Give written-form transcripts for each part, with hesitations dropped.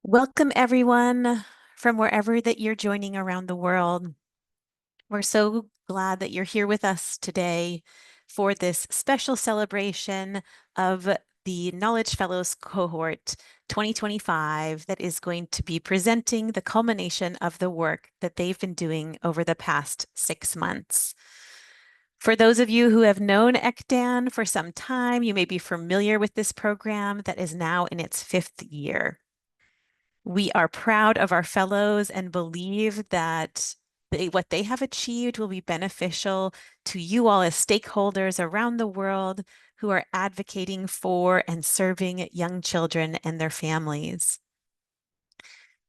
Welcome, everyone, from wherever that you're joining around the world. We're so glad that you're here with us today for this special celebration of the Knowledge Fellows Cohort 2025 that is going to be presenting the culmination of the work that they've been doing over the past 6 months. For those of you who have known ECDAN for some time, you may be familiar with this program that is now in its 5th year. We are proud of our fellows and believe that what they have achieved will be beneficial to you all as stakeholders around the world who are advocating for and serving young children and their families.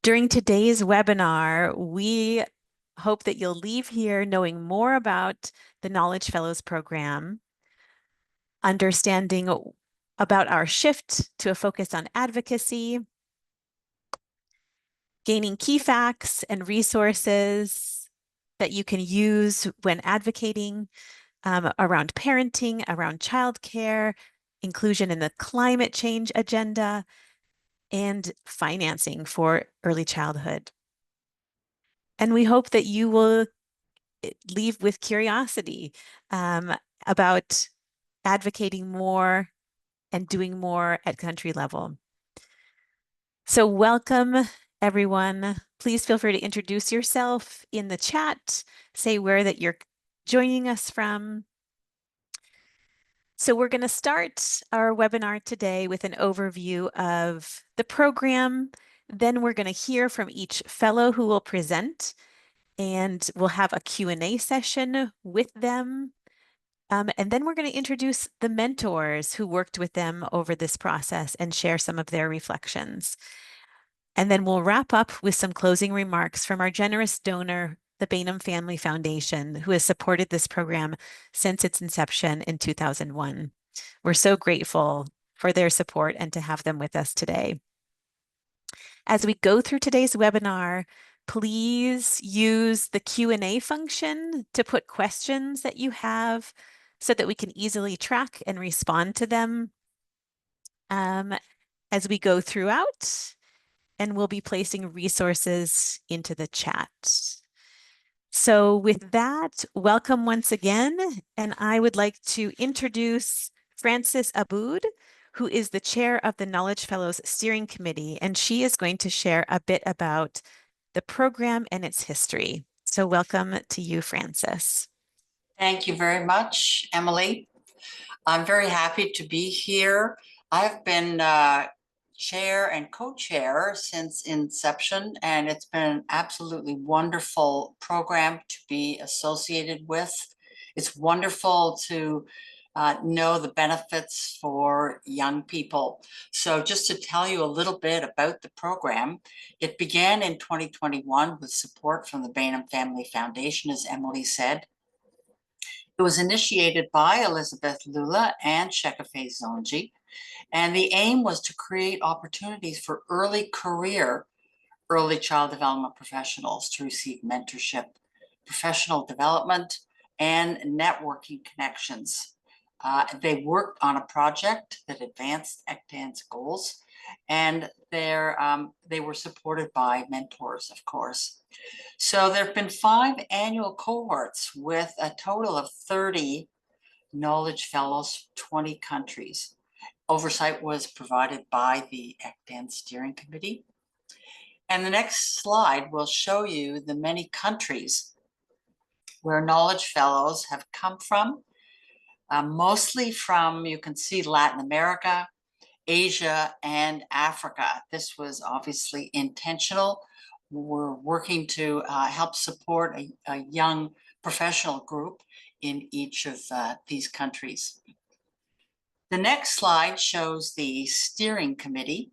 During today's webinar, we hope that you'll leave here knowing more about the Knowledge Fellows program, understanding about our shift to a focus on advocacy, gaining key facts and resources that you can use when advocating around parenting, around childcare, inclusion in the climate change agenda, and financing for early childhood. And we hope that you will leave with curiosity about advocating more and doing more at country level. So welcome, everyone. Please feel free to introduce yourself in the chat, say where that you're joining us from. So we're going to start our webinar today with an overview of the program. Then we're going to hear from each fellow who will present, and we'll have a Q&A session with them. And then we're going to introduce the mentors who worked with them over this process and share some of their reflections. And then we'll wrap up with some closing remarks from our generous donor, the Bainham Family Foundation, who has supported this program since its inception in 2001. We're so grateful for their support and to have them with us today. As we go through today's webinar, please use the Q&A function to put questions that you have so that we can easily track and respond to them as we go throughout. And we'll be placing resources into the chat. So with that, welcome once again. And I would like to introduce Frances Aboud, who is the chair of the Knowledge Fellows Steering Committee, and she is going to share a bit about the program and its history. So welcome to you, Frances. Thank you very much, Emily. I'm very happy to be here. I've been chair and co-chair since inception, and it's been an absolutely wonderful program to be associated with. It's wonderful to know the benefits for young people. So just to tell you a little bit about the program, it began in 2021 with support from the Bainham Family Foundation, as Emily said. It was initiated by Elizabeth Lula and Shekafe Zonji, and the aim was to create opportunities for early career, early child development professionals to receive mentorship, professional development, and networking connections. They worked on a project that advanced ECDAN's goals, and they were supported by mentors, of course. So there have been 5 annual cohorts with a total of 30 Knowledge Fellows, 20 countries. Oversight was provided by the ECDAN Steering Committee. And the next slide will show you the many countries where Knowledge Fellows have come from, mostly from, you can see, Latin America, Asia, and Africa. This was obviously intentional. We're working to help support a young professional group in each of these countries. The next slide shows the steering committee.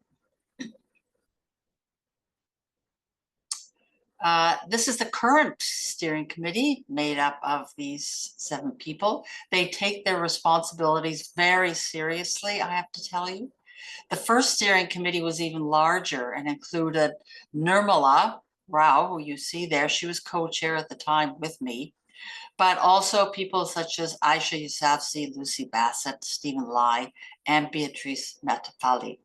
This is the current steering committee made up of these 7 people. They take their responsibilities very seriously, I have to tell you. The first steering committee was even larger and included Nirmala Rao, who you see there. She was co-chair at the time with me, but also people such as Aisha Yousafzai, Lucy Bassett, Stephen Lai, and Beatrice Matafali.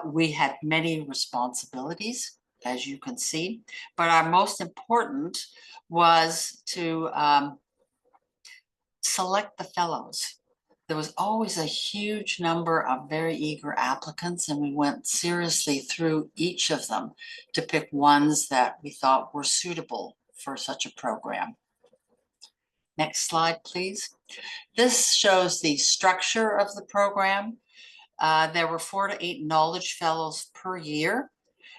We had many responsibilities, as you can see, but our most important was to select the fellows. There was always a huge number of very eager applicants, and we went seriously through each of them to pick ones that we thought were suitable for such a program. Next slide, please. This shows the structure of the program. There were 4 to 8 knowledge fellows per year.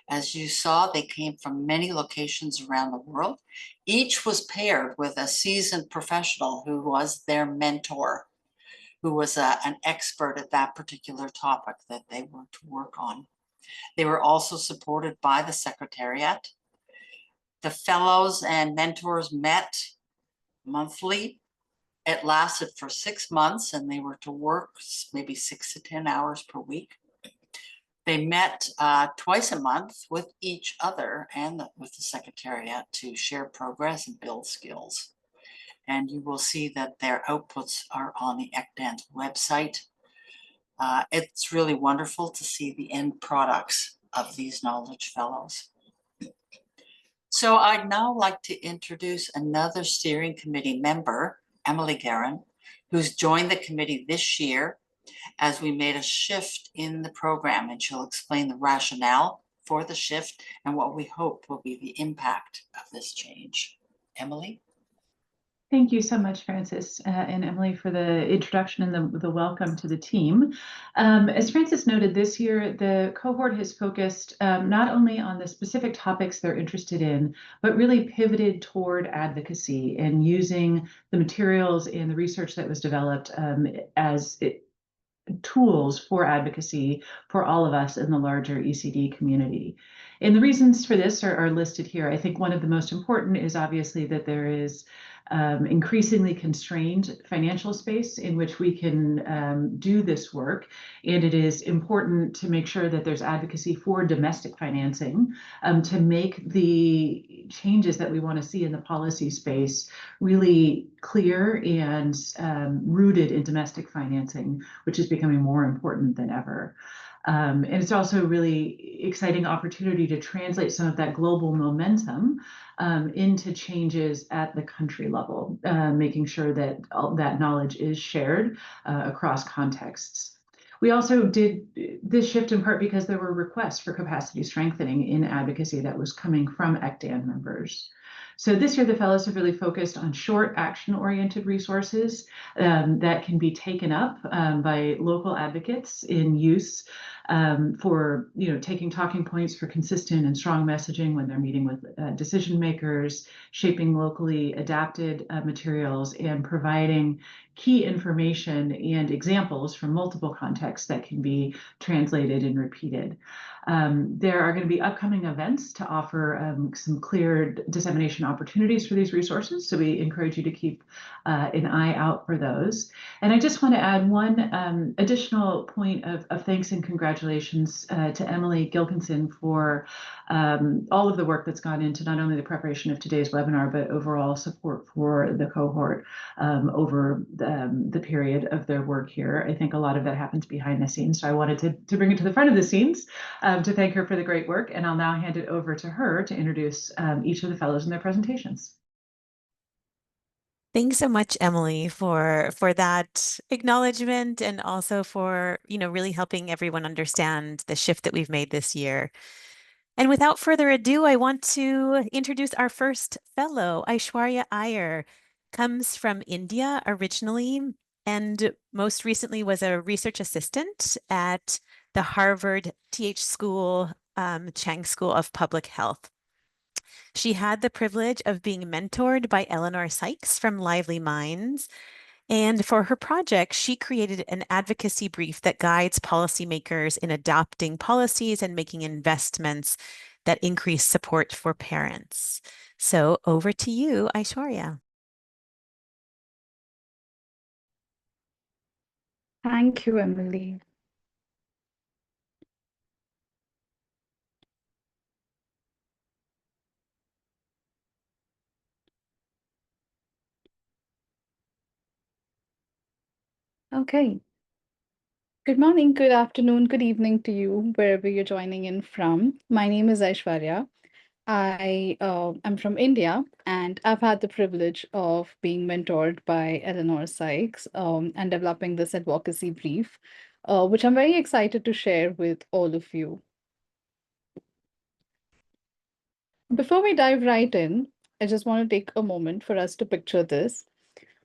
As you saw, they came from many locations around the world. Each was paired with a seasoned professional who was their mentor, who was an expert at that particular topic that they were to work on. They were also supported by the Secretariat. The fellows and mentors met monthly. It lasted for 6 months, and they were to work maybe 6 to 10 hours per week. They met twice a month with each other and with the Secretariat to share progress and build skills. And you will see that their outputs are on the ECDAN website. It's really wonderful to see the end products of these knowledge fellows. So I'd now like to introduce another steering committee member, Emily Guerin, who's joined the committee this year as we made a shift in the program, and she'll explain the rationale for the shift and what we hope will be the impact of this change. Emily? Thank you so much, Frances and Emily, for the introduction and the welcome to the team. As Frances noted, this year, the cohort has focused not only on the specific topics they're interested in, but really pivoted toward advocacy and using the materials and the research that was developed as tools for advocacy for all of us in the larger ECD community. And the reasons for this are listed here. I think one of the most important is obviously that there is increasingly constrained financial space in which we can do this work. And it is important to make sure that there's advocacy for domestic financing to make the changes that we want to see in the policy space really clear and rooted in domestic financing, which is becoming more important than ever. And it's also a really exciting opportunity to translate some of that global momentum into changes at the country level, making sure that all that knowledge is shared across contexts. We also did this shift in part because there were requests for capacity strengthening in advocacy that was coming from ECDAN members. So this year, the fellows have really focused on short action-oriented resources that can be taken up by local advocates in use for taking talking points for consistent and strong messaging when they're meeting with decision makers, shaping locally adapted materials, and providing key information and examples from multiple contexts that can be translated and repeated. There are going to be upcoming events to offer some clear dissemination opportunities for these resources, so we encourage you to keep an eye out for those. And I just want to add one additional point of thanks and congratulations to Emily Gilkinson for all of the work that's gone into not only the preparation of today's webinar, but overall support for the cohort over the period of their work here. I think a lot of that happens behind the scenes, so I wanted to bring it to the front of the scenes to thank her for the great work, and I'll now hand it over to her to introduce each of the fellows in their presentations. Thanks so much, Emily, for that acknowledgement and also for, really helping everyone understand the shift that we've made this year. And without further ado, I want to introduce our first fellow. Aishwarya Iyer comes from India originally and most recently was a research assistant at the Harvard T.H. School, Chang School of Public Health. She had the privilege of being mentored by Eleanor Sykes from Lively Minds. And for her project, she created an advocacy brief that guides policymakers in adopting policies and making investments that increase support for parents. So over to you, Aishwarya. Thank you, Emily. Okay. Good morning, good afternoon, good evening to you, wherever you're joining in from. My name is Aishwarya. I am from India, and I've had the privilege of being mentored by Eleanor Sykes and developing this advocacy brief, which I'm very excited to share with all of you. Before we dive right in, I just want to take a moment for us to picture this.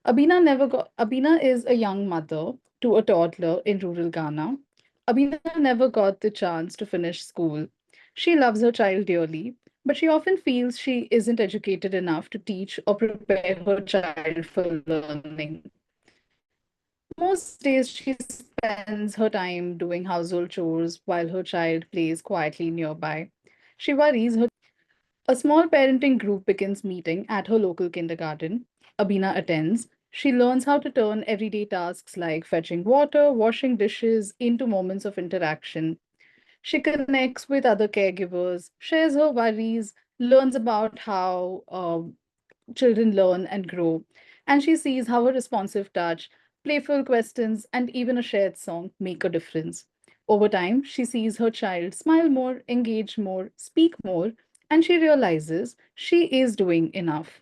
Abina is a young mother to a toddler in rural Ghana. Abina never got the chance to finish school. She loves her child dearly, but she often feels she isn't educated enough to teach or prepare her child for learning. Most days she spends her time doing household chores while her child plays quietly nearby. She worries her. A small parenting group begins meeting at her local kindergarten. Abina attends. She learns how to turn everyday tasks like fetching water, washing dishes into moments of interaction. She connects with other caregivers, shares her worries, learns about how children learn and grow. And she sees how a responsive touch, playful questions, and even a shared song make a difference. Over time, she sees her child smile more, engage more, speak more, and she realizes she is doing enough.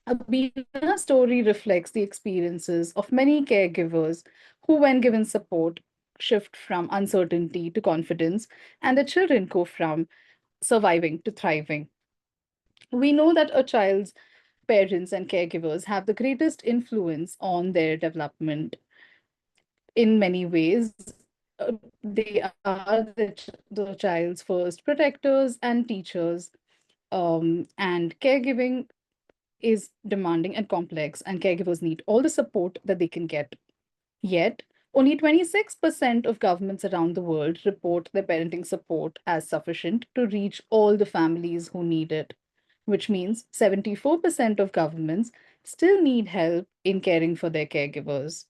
Abina's story reflects the experiences of many caregivers who, when given support, shift from uncertainty to confidence, and the children go from surviving to thriving. We know that a child's parents and caregivers have the greatest influence on their development in many ways. They are the child's first protectors and teachers, and caregiving is demanding and complex, and caregivers need all the support that they can get. Yet, only 26% of governments around the world report their parenting support as sufficient to reach all the families who need it, which means 74% of governments still need help in caring for their caregivers.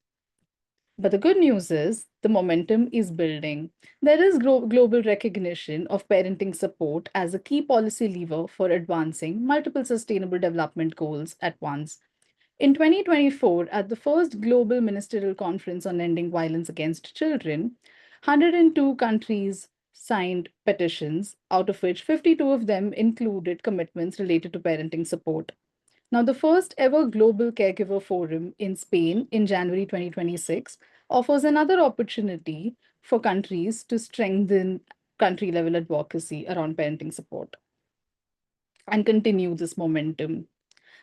But the good news is the momentum is building. There is global recognition of parenting support as a key policy lever for advancing multiple sustainable development goals at once. In 2024, at the first Global Ministerial Conference on Ending Violence Against Children, 102 countries signed petitions, out of which 52 of them included commitments related to parenting support. Now, the first ever Global Caregiver Forum in Spain in January 2026 offers another opportunity for countries to strengthen country level advocacy around parenting support and continue this momentum.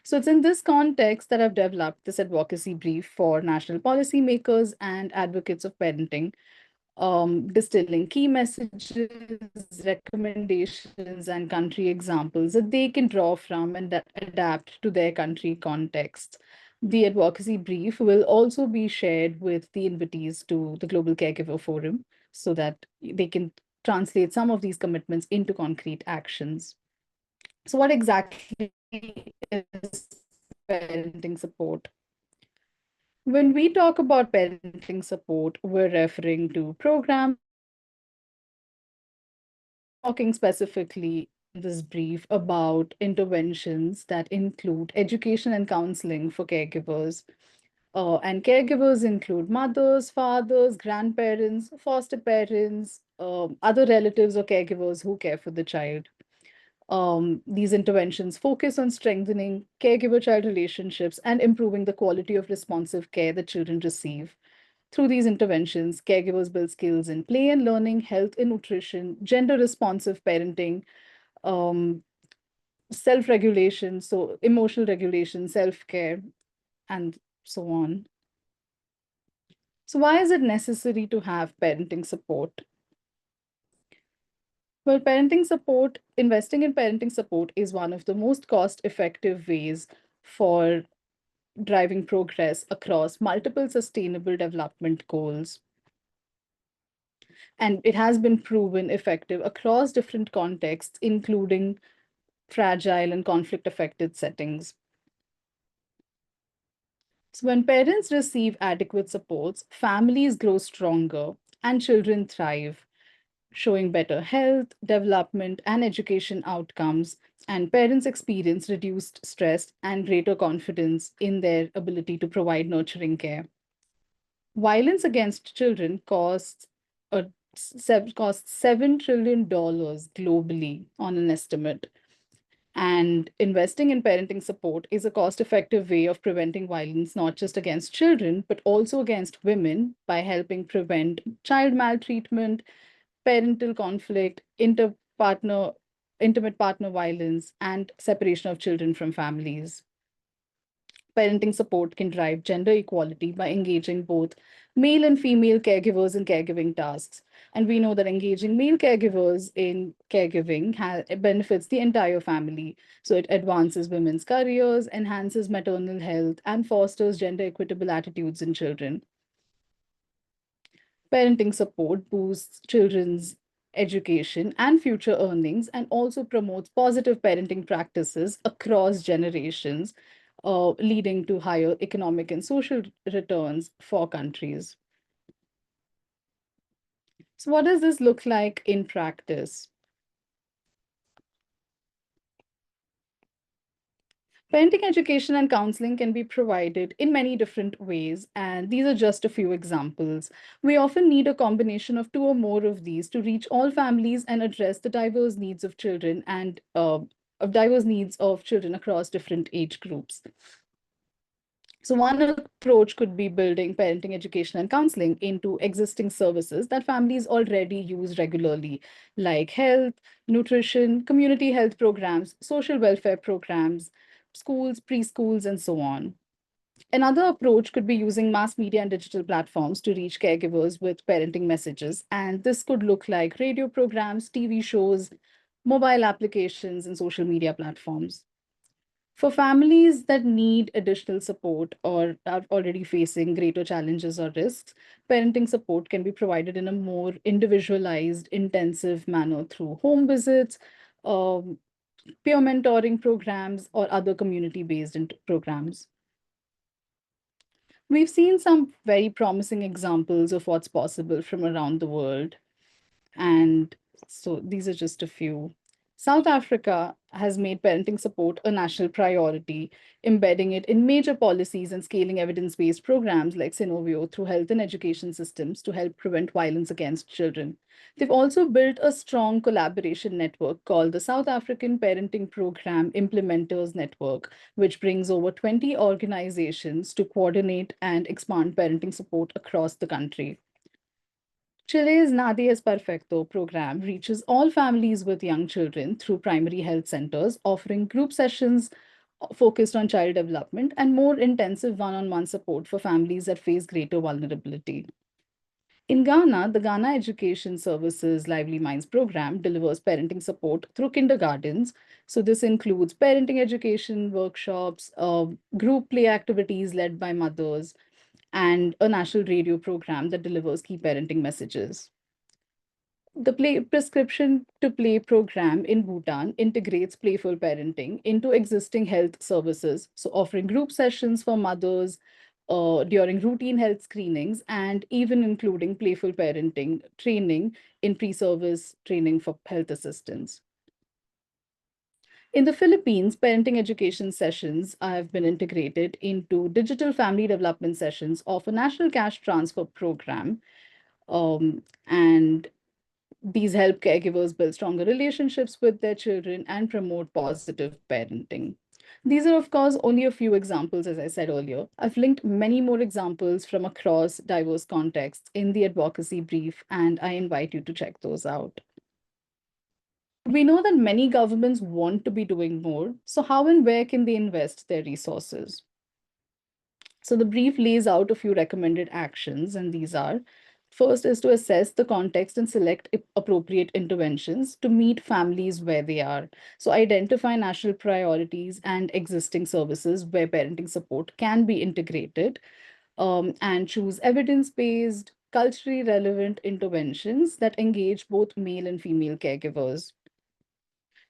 So it's in this context that I've developed this advocacy brief for national policymakers and advocates of parenting, distilling key messages, recommendations, and country examples that they can draw from and adapt to their country context. The advocacy brief will also be shared with the invitees to the Global Caregiver Forum so that they can translate some of these commitments into concrete actions. So, what exactly is parenting support? When we talk about parenting support, we're referring to programs, talking specifically in this brief about interventions that include education and counseling for caregivers. And caregivers include mothers, fathers, grandparents, foster parents, other relatives or caregivers who care for the child. These interventions focus on strengthening caregiver child relationships and improving the quality of responsive care that children receive. Through these interventions, caregivers build skills in play and learning, health and nutrition, gender responsive parenting, um, self regulation, so emotional regulation, self care, and so on. So, why is it necessary to have parenting support? Well, investing in parenting support is one of the most cost effective ways for driving progress across multiple sustainable development goals. And it has been proven effective across different contexts, including fragile and conflict affected settings. So, when parents receive adequate supports, families grow stronger and children thrive, showing better health, development, and education outcomes. And parents experience reduced stress and greater confidence in their ability to provide nurturing care. Violence against children costs $7 trillion globally on an estimate. And investing in parenting support is a cost-effective way of preventing violence, not just against children, but also against women by helping prevent child maltreatment, parental conflict, intimate partner violence, and separation of children from families. Parenting support can drive gender equality by engaging both male and female caregivers in caregiving tasks. And we know that engaging male caregivers in caregiving benefits the entire family. So it advances women's careers, enhances maternal health, and fosters gender equitable attitudes in children. Parenting support boosts children's education and future earnings and also promotes positive parenting practices across generations, leading to higher economic and social returns for countries. So, what does this look like in practice? Parenting education and counseling can be provided in many different ways, and these are just a few examples. We often need a combination of two or more of these to reach all families and address the diverse needs of children and of diverse needs of children across different age groups. So one approach could be building parenting education and counseling into existing services that families already use regularly, like health, nutrition, community health programs, social welfare programs, schools, preschools, and so on. Another approach could be using mass media and digital platforms to reach caregivers with parenting messages. And this could look like radio programs, TV shows, mobile applications, and social media platforms. For families that need additional support or are already facing greater challenges or risks, parenting support can be provided in a more individualized, intensive manner through home visits, um, peer mentoring programs, or other community-based programs. We've seen some very promising examples of what's possible from around the world. And so these are just a few. South Africa has made parenting support a national priority, embedding it in major policies and scaling evidence-based programs like Synovio through health and education systems to help prevent violence against children. They've also built a strong collaboration network called the South African Parenting Program Implementers Network, which brings over 20 organizations to coordinate and expand parenting support across the country. Chile's Nadie es Perfecto program reaches all families with young children through primary health centers, offering group sessions focused on child development and more intensive one-on-one support for families that face greater vulnerability. In Ghana, the Ghana Education Services Lively Minds program delivers parenting support through kindergartens. So this includes parenting education workshops, group play activities led by mothers, and a national radio program that delivers key parenting messages. The prescription to play program in Bhutan integrates playful parenting into existing health services, so offering group sessions for mothers during routine health screenings and even including playful parenting training in pre-service training for health assistants. In the Philippines, parenting education sessions have been integrated into digital family development sessions of a national cash transfer program. And these help caregivers build stronger relationships with their children and promote positive parenting. These are, of course, only a few examples, as I said earlier. I've linked many more examples from across diverse contexts in the advocacy brief, and I invite you to check those out. We know that many governments want to be doing more, so how and where can they invest their resources? So the brief lays out a few recommended actions, and these are: first is to assess the context and select appropriate interventions to meet families where they are. So identify national priorities and existing services where parenting support can be integrated, and choose evidence-based, culturally relevant interventions that engage both male and female caregivers.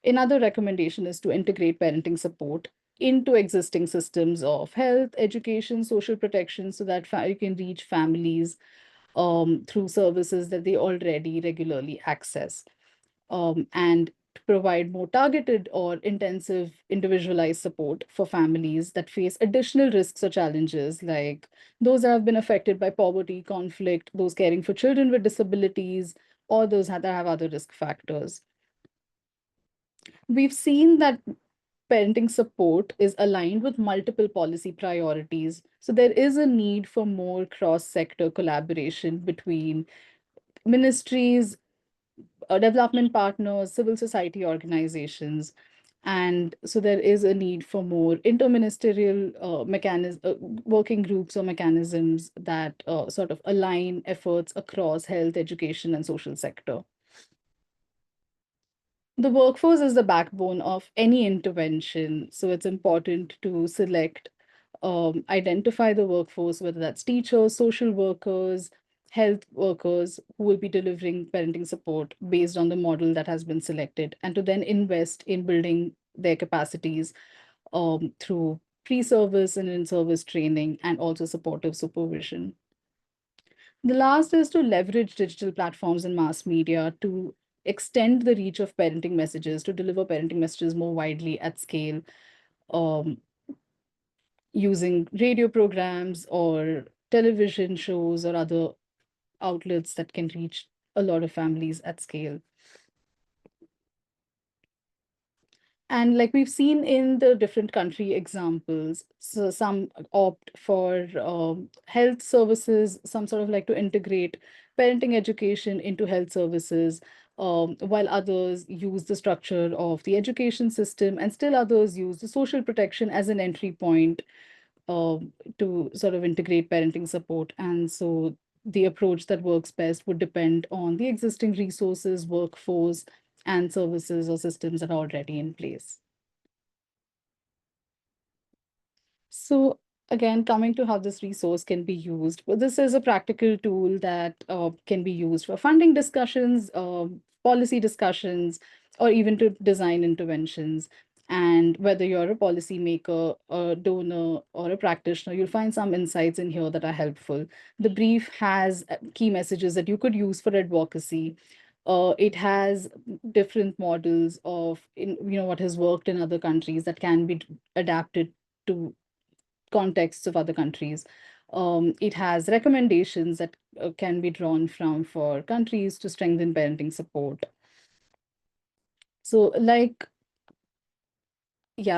Another recommendation is to integrate parenting support into existing systems of health, education, social protection, so that you can reach families through services that they already regularly access. And to provide more targeted or intensive individualized support for families that face additional risks or challenges, like those that have been affected by poverty, conflict, those caring for children with disabilities, or those that have other risk factors. We've seen that parenting support is aligned with multiple policy priorities. So there is a need for more cross-sector collaboration between ministries, development partners, civil society organizations. And so there is a need for more interministerial working groups or mechanisms that sort of align efforts across health, education, and social sector. The workforce is the backbone of any intervention. So it's important to identify the workforce, whether that's teachers, social workers, health workers who will be delivering parenting support based on the model that has been selected, and to then invest in building their capacities through pre-service and in-service training and also supportive supervision. The last is to leverage digital platforms and mass media to extend the reach of parenting messages, to deliver parenting messages more widely at scale, um, using radio programs or television shows or other outlets that can reach a lot of families at scale. And like we've seen in the different country examples, so some opt for health services, some sort of like to integrate parenting education into health services, while others use the structure of the education system, and still others use the social protection as an entry point to sort of integrate parenting support. And so the approach that works best would depend on the existing resources, workforce, and services or systems that are already in place. So again, coming to how this resource can be used, well, this is a practical tool that can be used for funding discussions, policy discussions, or even to design interventions. And whether you're a policymaker, a donor, or a practitioner, you'll find some insights in here that are helpful. The brief has key messages that you could use for advocacy. It has different models of what has worked in other countries that can be adapted to contexts of other countries. It has recommendations that can be drawn from for countries to strengthen parenting support. So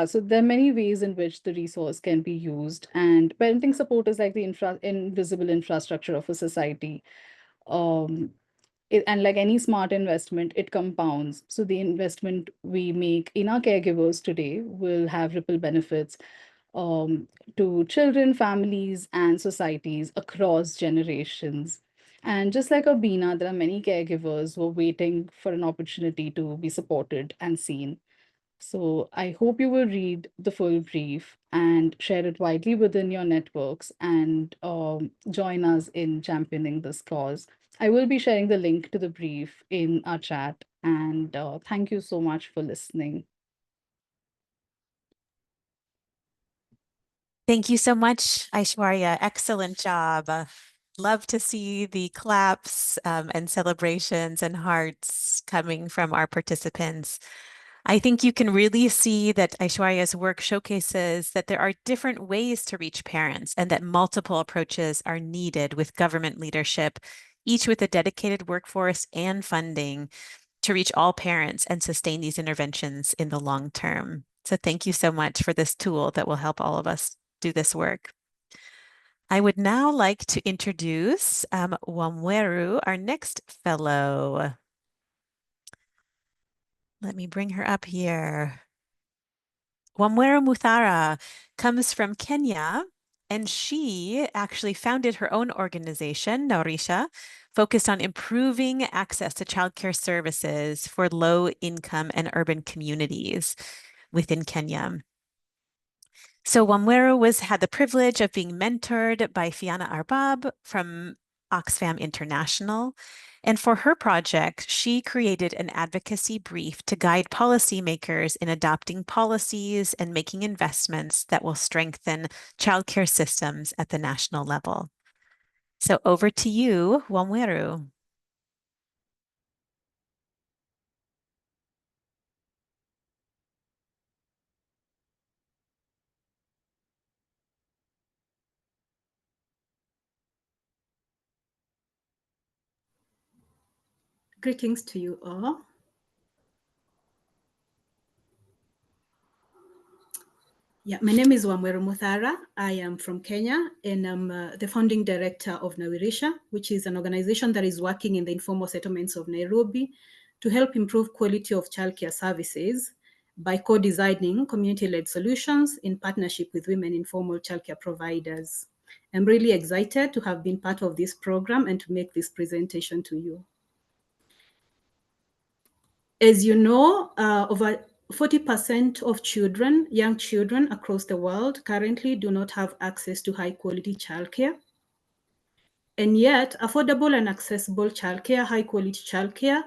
so there are many ways in which the resource can be used, and parenting support is like the invisible infrastructure of a society. Um, and like any smart investment, it compounds. So the investment we make in our caregivers today will have ripple benefits um, to children, families, and societies across generations. And just like Abina, there are many caregivers who are waiting for an opportunity to be supported and seen. So I hope you will read the full brief and share it widely within your networks and join us in championing this cause. I will be sharing the link to the brief in our chat, and thank you so much for listening. Thank you so much, Aishwarya. Excellent job. Love to see the claps and celebrations and hearts coming from our participants. I think you can really see that Aishwarya's work showcases that there are different ways to reach parents and that multiple approaches are needed with government leadership, each with a dedicated workforce and funding to reach all parents and sustain these interventions in the long term. So thank you so much for this tool that will help all of us do this work. I would now like to introduce Wamweru, our next fellow. Let me bring her up here. Wamweru Muthara comes from Kenya, and she actually founded her own organization, Naurisha, focused on improving access to childcare services for low income and urban communities within Kenya. So Wamweru had the privilege of being mentored by Fiona Arbab from Oxfam International. And for her project, she created an advocacy brief to guide policymakers in adopting policies and making investments that will strengthen childcare systems at the national level. So over to you, Wamweru. Greetings to you all. Yeah, my name is Wamweru Muthara. I am from Kenya, and I'm the founding director of Nawirisha, which is an organization that is working in the informal settlements of Nairobi to help improve quality of childcare services by co-designing community-led solutions in partnership with women informal childcare providers. I'm really excited to have been part of this program and to make this presentation to you. As you know, over 40% of children, young children across the world currently do not have access to high quality childcare. And yet affordable and accessible childcare, high quality childcare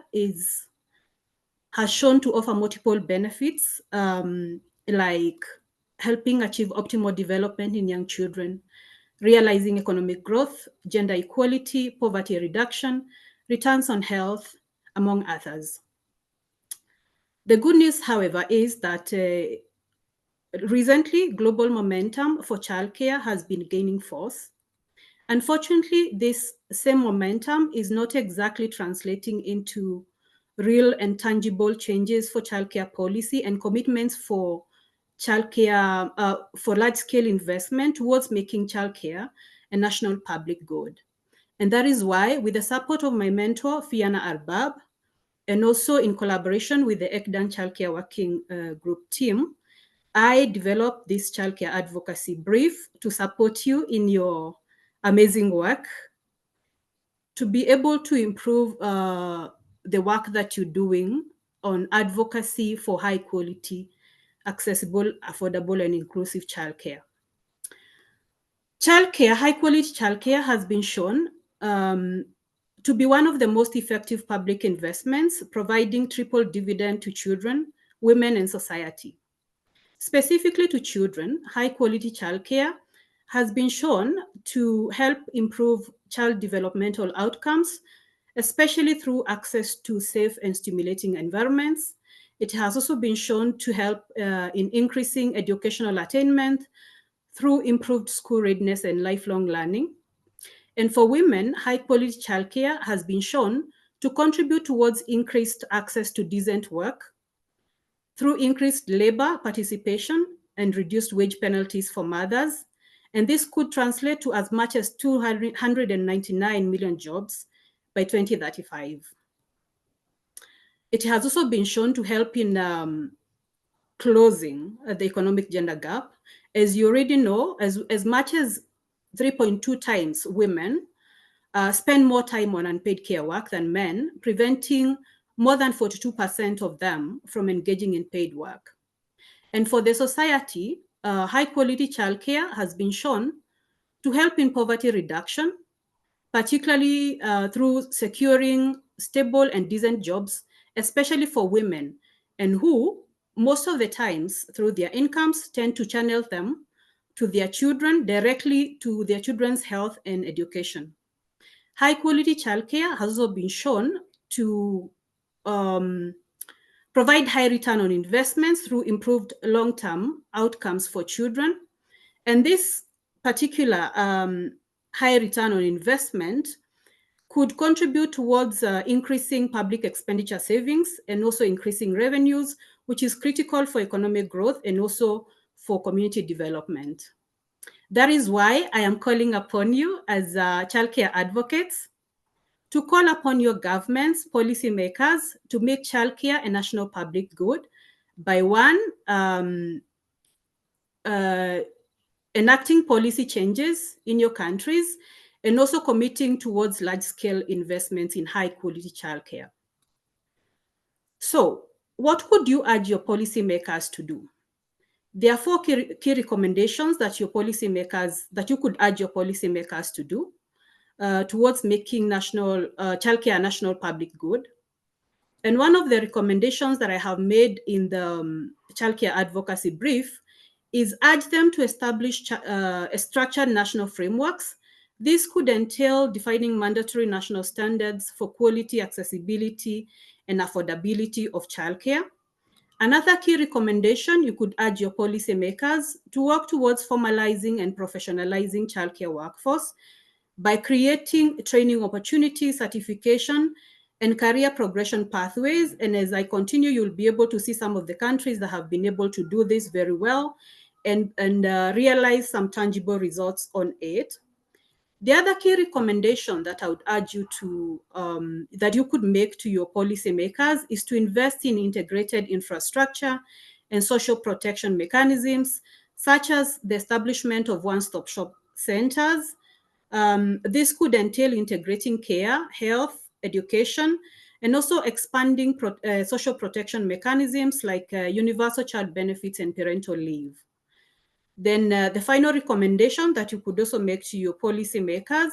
has shown to offer multiple benefits, like helping achieve optimal development in young children, realizing economic growth, gender equality, poverty reduction, returns on health, among others. The good news, however, is that recently global momentum for childcare has been gaining force. Unfortunately, this same momentum is not exactly translating into real and tangible changes for childcare policy and commitments for childcare, for large-scale investment towards making childcare a national public good. And that is why, with the support of my mentor, Fiona Arbab, and also in collaboration with the ECDAN Childcare Working Group team, I developed this childcare advocacy brief to support you in your amazing work, to be able to improve the work that you're doing on advocacy for high quality, accessible, affordable, and inclusive childcare. Childcare, high quality childcare has been shown to be one of the most effective public investments, providing triple dividend to children, women, and society. Specifically to children, high quality childcare has been shown to help improve child developmental outcomes, especially through access to safe and stimulating environments. It has also been shown to help in increasing educational attainment through improved school readiness and lifelong learning. And for women, high quality childcare has been shown to contribute towards increased access to decent work through increased labor participation and reduced wage penalties for mothers. And this could translate to as much as 299 million jobs by 2035. It has also been shown to help in closing the economic gender gap. As you already know, as much as 3.2 times women spend more time on unpaid care work than men, preventing more than 42% of them from engaging in paid work. And for the society, high quality childcare has been shown to help in poverty reduction, particularly through securing stable and decent jobs, especially for women, and who most of the times through their incomes tend to channel them to their children, directly to their children's health and education. High quality childcare has also been shown to provide high return on investments through improved long-term outcomes for children. And this particular high return on investment could contribute towards increasing public expenditure savings and also increasing revenues, which is critical for economic growth and also for community development. That is why I am calling upon you as childcare advocates to call upon your governments, policymakers, to make childcare a national public good by one, enacting policy changes in your countries and also committing towards large-scale investments in high-quality childcare. So, what would you urge your policymakers to do? There are four key recommendations that you could urge your policymakers to do towards making childcare a national public good. And one of the recommendations that I have made in the childcare advocacy brief is urge them to establish structured national frameworks. This could entail defining mandatory national standards for quality, accessibility, and affordability of childcare. Another key recommendation, you could urge your policymakers to work towards formalizing and professionalizing childcare workforce by creating training opportunities, certification, and career progression pathways. And as I continue, you'll be able to see some of the countries that have been able to do this very well and realize some tangible results on it. The other key recommendation that I would urge you to, that you could make to your policymakers is to invest in integrated infrastructure and social protection mechanisms, such as the establishment of one-stop shop centers. This could entail integrating care, health, education, and also expanding social protection mechanisms like universal child benefits and parental leave. Then the final recommendation that you could also make to your policymakers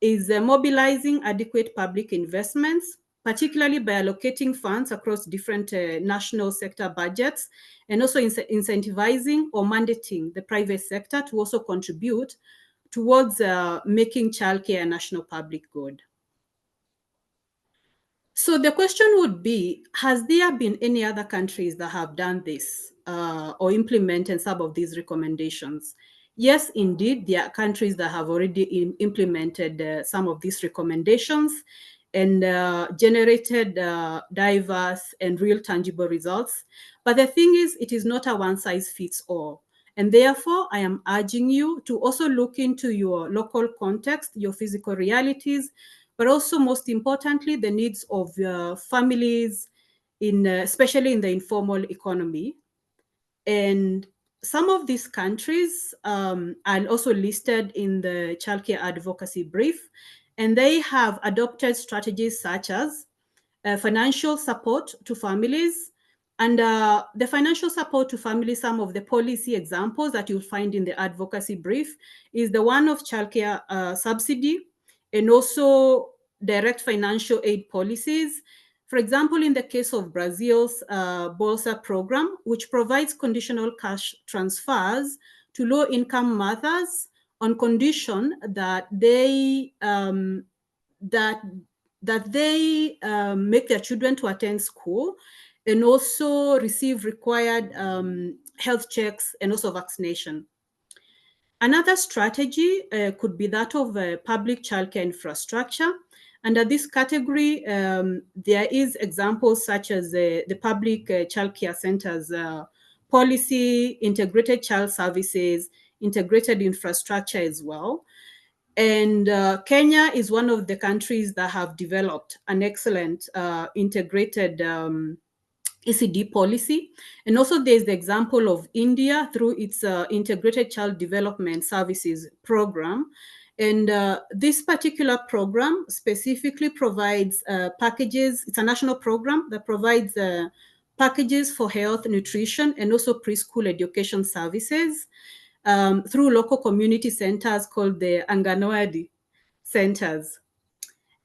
is mobilizing adequate public investments, particularly by allocating funds across different national sector budgets, and also incentivizing or mandating the private sector to also contribute towards making childcare a national public good. So the question would be, has there been any other countries that have done this or implemented some of these recommendations? Yes, indeed, there are countries that have already implemented some of these recommendations and generated diverse and real tangible results. But the thing is, it is not a one-size-fits-all. And therefore, I am urging you to also look into your local context, your physical realities, but also most importantly, the needs of families, especially in the informal economy. And some of these countries are also listed in the childcare advocacy brief, and they have adopted strategies such as financial support to families. And the financial support to families, some of the policy examples that you'll find in the advocacy brief is the one of childcare subsidy, and also direct financial aid policies. For example, in the case of Brazil's Bolsa program, which provides conditional cash transfers to low-income mothers on condition that they make their children to attend school and also receive required health checks and also vaccination. Another strategy could be that of public childcare infrastructure. Under this category, there is examples such as the public childcare centers policy, integrated child services, integrated infrastructure as well. And Kenya is one of the countries that have developed an excellent integrated ECD policy. And also there's the example of India through its Integrated Child Development Services program. And this particular program specifically provides packages. It's a national program that provides packages for health, nutrition, and also preschool education services through local community centers called the Anganwadi centers.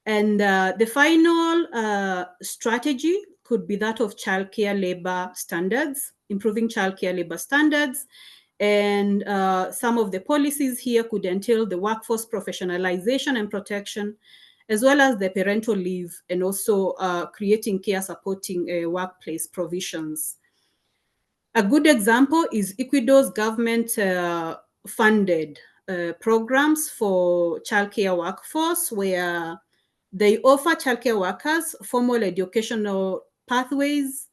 And the final strategy could be that of childcare labor standards, improving childcare labor standards. And some of the policies here could entail the workforce professionalization and protection, as well as the parental leave, and also creating care supporting workplace provisions. A good example is Ecuador's government funded programs for childcare workforce, where they offer childcare workers formal educational pathways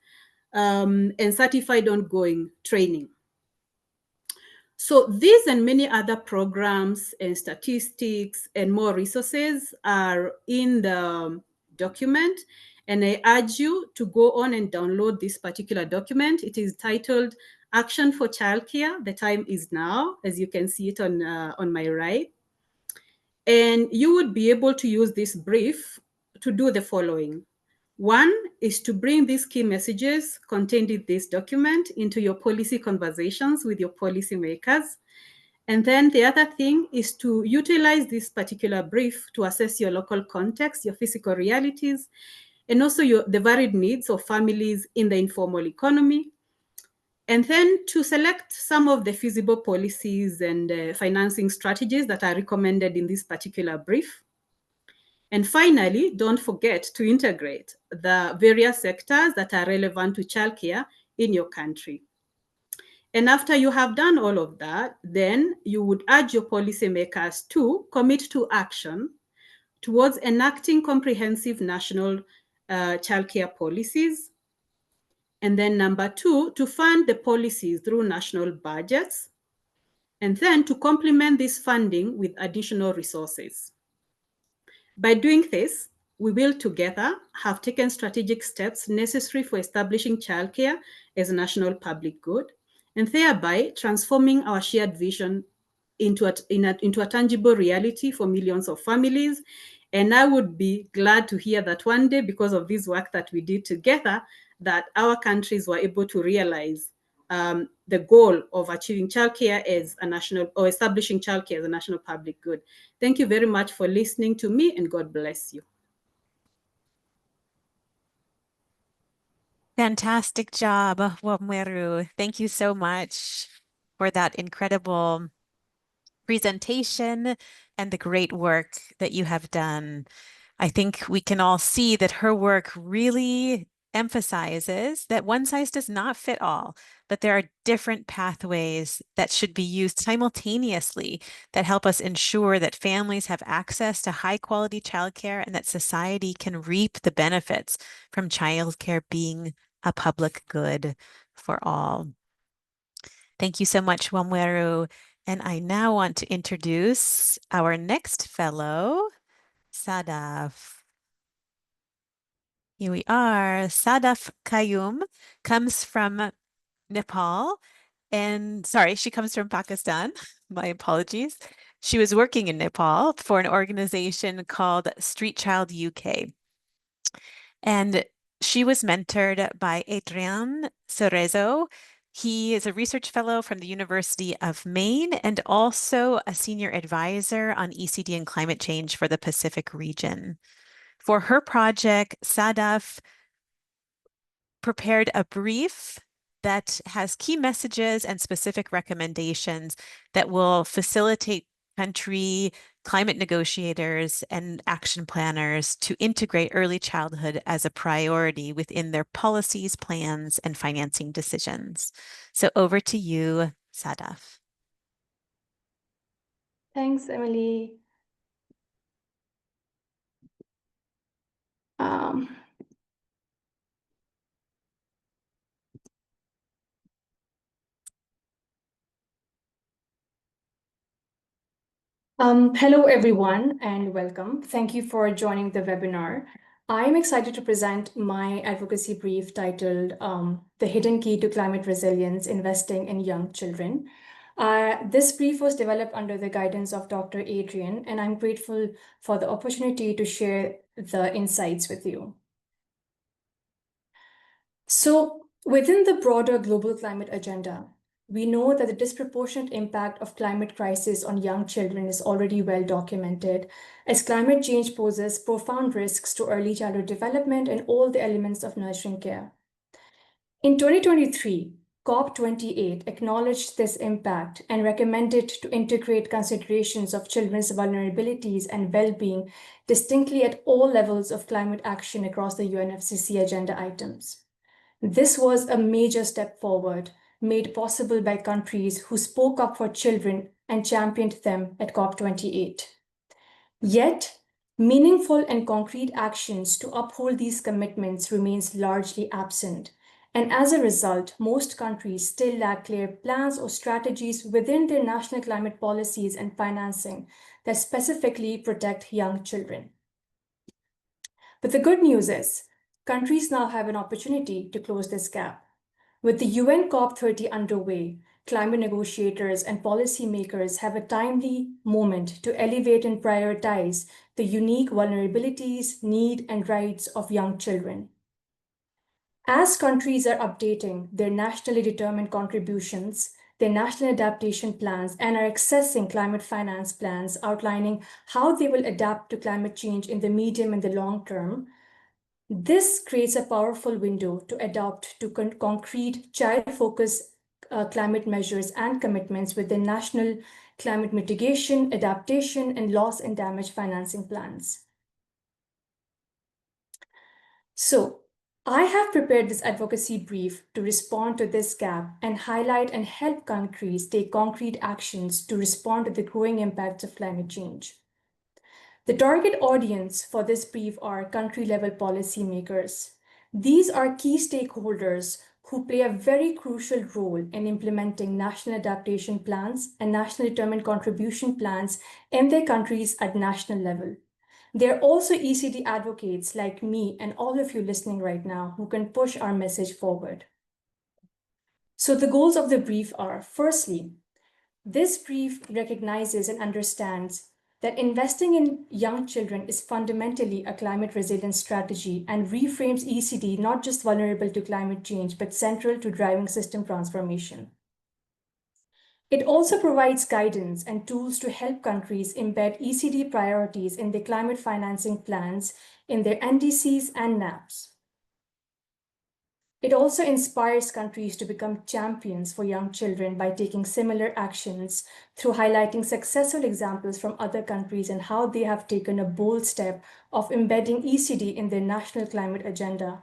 and certified ongoing training. So these and many other programs and statistics and more resources are in the document. And I urge you to go on and download this particular document. It is titled Action for Childcare. The time is now, as you can see it on my right. And you would be able to use this brief to do the following. One is to bring these key messages contained in this document into your policy conversations with your policymakers. And then the other thing is to utilize this particular brief to assess your local context, your physical realities, and also the varied needs of families in the informal economy. And then to select some of the feasible policies and financing strategies that are recommended in this particular brief. And finally, don't forget to integrate the various sectors that are relevant to childcare in your country. And after you have done all of that, then you would urge your policymakers to commit to action towards enacting comprehensive national childcare policies. And then number 2, to fund the policies through national budgets. And then to complement this funding with additional resources. By doing this, we will together have taken strategic steps necessary for establishing childcare as a national public good, and thereby transforming our shared vision into a tangible reality for millions of families. And I would be glad to hear that one day, because of this work that we did together, that our countries were able to realize the goal of achieving childcare as a national, or establishing childcare as a national public good. Thank you very much for listening to me, and God bless you. Fantastic job, Wamweru. Thank you so much for that incredible presentation and the great work that you have done. I think we can all see that her work really emphasizes that one size does not fit all, but there are different pathways that should be used simultaneously that help us ensure that families have access to high quality childcare and that society can reap the benefits from childcare being a public good for all. Thank you so much, Wamweru. And I now want to introduce our next fellow, Sadaf. Here we are. Sadaf Qayyum comes from Nepal. And sorry, she comes from Pakistan. My apologies. She was working in Nepal for an organization called Street Child UK. And she was mentored by Adrian Cerezo. He is a research fellow from the University of Maine and also a senior advisor on ECDAN and climate change for the Pacific region. For her project, Sadaf prepared a brief that has key messages and specific recommendations that will facilitate country climate negotiators and action planners to integrate early childhood as a priority within their policies, plans, and financing decisions. So over to you, Sadaf. Thanks, Emily. Hello, everyone, and welcome. Thank you for joining the webinar. I'm excited to present my advocacy brief titled The Hidden Key to Climate Resilience, Investing in Young Children. This brief was developed under the guidance of Dr. Adrian, and I'm grateful for the opportunity to share the insights with you. So, within the broader global climate agenda, we know that the disproportionate impact of climate crisis on young children is already well documented, as climate change poses profound risks to early childhood development and all the elements of nurturing care. In 2023, COP28 acknowledged this impact and recommended to integrate considerations of children's vulnerabilities and well-being distinctly at all levels of climate action across the UNFCCC agenda items. This was a major step forward, made possible by countries who spoke up for children and championed them at COP28. Yet, meaningful and concrete actions to uphold these commitments remains largely absent. And as a result, most countries still lack clear plans or strategies within their national climate policies and financing that specifically protect young children. But the good news is, countries now have an opportunity to close this gap. With the UN COP30 underway, climate negotiators and policymakers have a timely moment to elevate and prioritize the unique vulnerabilities, needs, and rights of young children. As countries are updating their nationally determined contributions, their national adaptation plans, and are accessing climate finance plans outlining how they will adapt to climate change in the medium and the long term, this creates a powerful window to adopt to concrete child-focused climate measures and commitments within national climate mitigation, adaptation, and loss and damage financing plans. So, I have prepared this advocacy brief to respond to this gap and highlight and help countries take concrete actions to respond to the growing impacts of climate change. The target audience for this brief are country-level policymakers. These are key stakeholders who play a very crucial role in implementing national adaptation plans and nationally determined contribution plans in their countries at national level. They're also ECD advocates like me and all of you listening right now who can push our message forward. So the goals of the brief are, firstly, this brief recognizes and understands that investing in young children is fundamentally a climate resilience strategy and reframes ECD not just vulnerable to climate change, but central to driving system transformation. It also provides guidance and tools to help countries embed ECD priorities in their climate financing plans, in their NDCs and NAPs. It also inspires countries to become champions for young children by taking similar actions through highlighting successful examples from other countries and how they have taken a bold step of embedding ECD in their national climate agenda.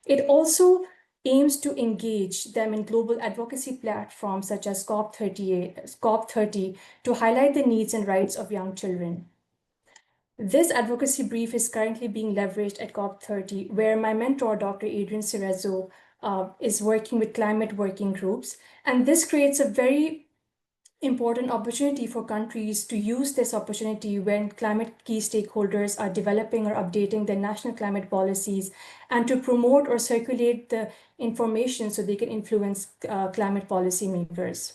It also aims to engage them in global advocacy platforms such as COP30 to highlight the needs and rights of young children. This advocacy brief is currently being leveraged at COP30, where my mentor, Dr. Adrian Cerezo, is working with climate working groups. And this creates a very important opportunity for countries to use this opportunity when climate key stakeholders are developing or updating their national climate policies and to promote or circulate the information so they can influence climate policymakers.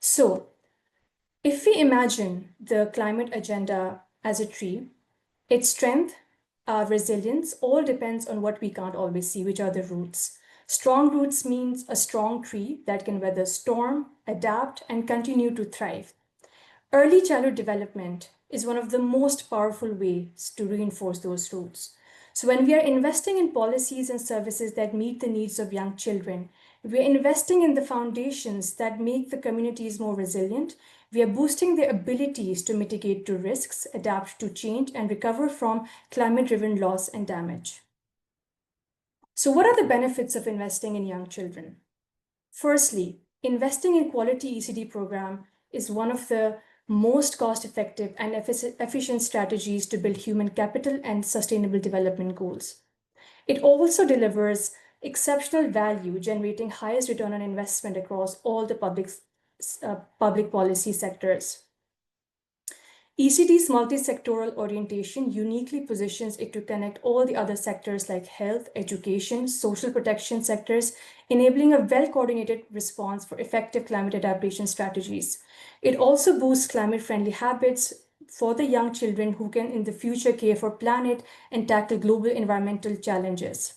So if we imagine the climate agenda as a tree, its strength, resilience, all depends on what we can't always see, which are the roots. Strong roots means a strong tree that can weather storm, adapt, and continue to thrive. Early childhood development is one of the most powerful ways to reinforce those roots. So when we are investing in policies and services that meet the needs of young children, we are investing in the foundations that make the communities more resilient. We are boosting their abilities to mitigate to risks, adapt to change, and recover from climate-driven loss and damage. So what are the benefits of investing in young children? Firstly, investing in quality ECD program is one of the most cost-effective and efficient strategies to build human capital and sustainable development goals. It also delivers exceptional value, generating highest return on investment across all the public policy sectors. ECD's multi-sectoral orientation uniquely positions it to connect all the other sectors like health, education, social protection sectors, enabling a well-coordinated response for effective climate adaptation strategies. It also boosts climate-friendly habits for the young children who can in the future care for planet and tackle global environmental challenges.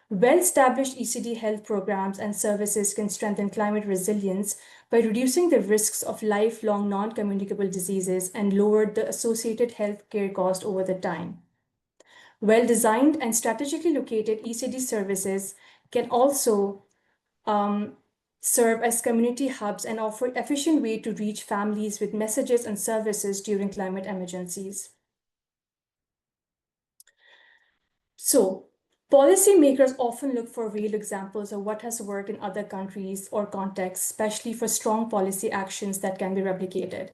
Well-established ECD health programs and services can strengthen climate resilience by reducing the risks of lifelong non-communicable diseases and lower the associated healthcare cost over the time. Well-designed and strategically located ECD services can also serve as community hubs and offer efficient way to reach families with messages and services during climate emergencies. So, policymakers often look for real examples of what has worked in other countries or contexts, especially for strong policy actions that can be replicated.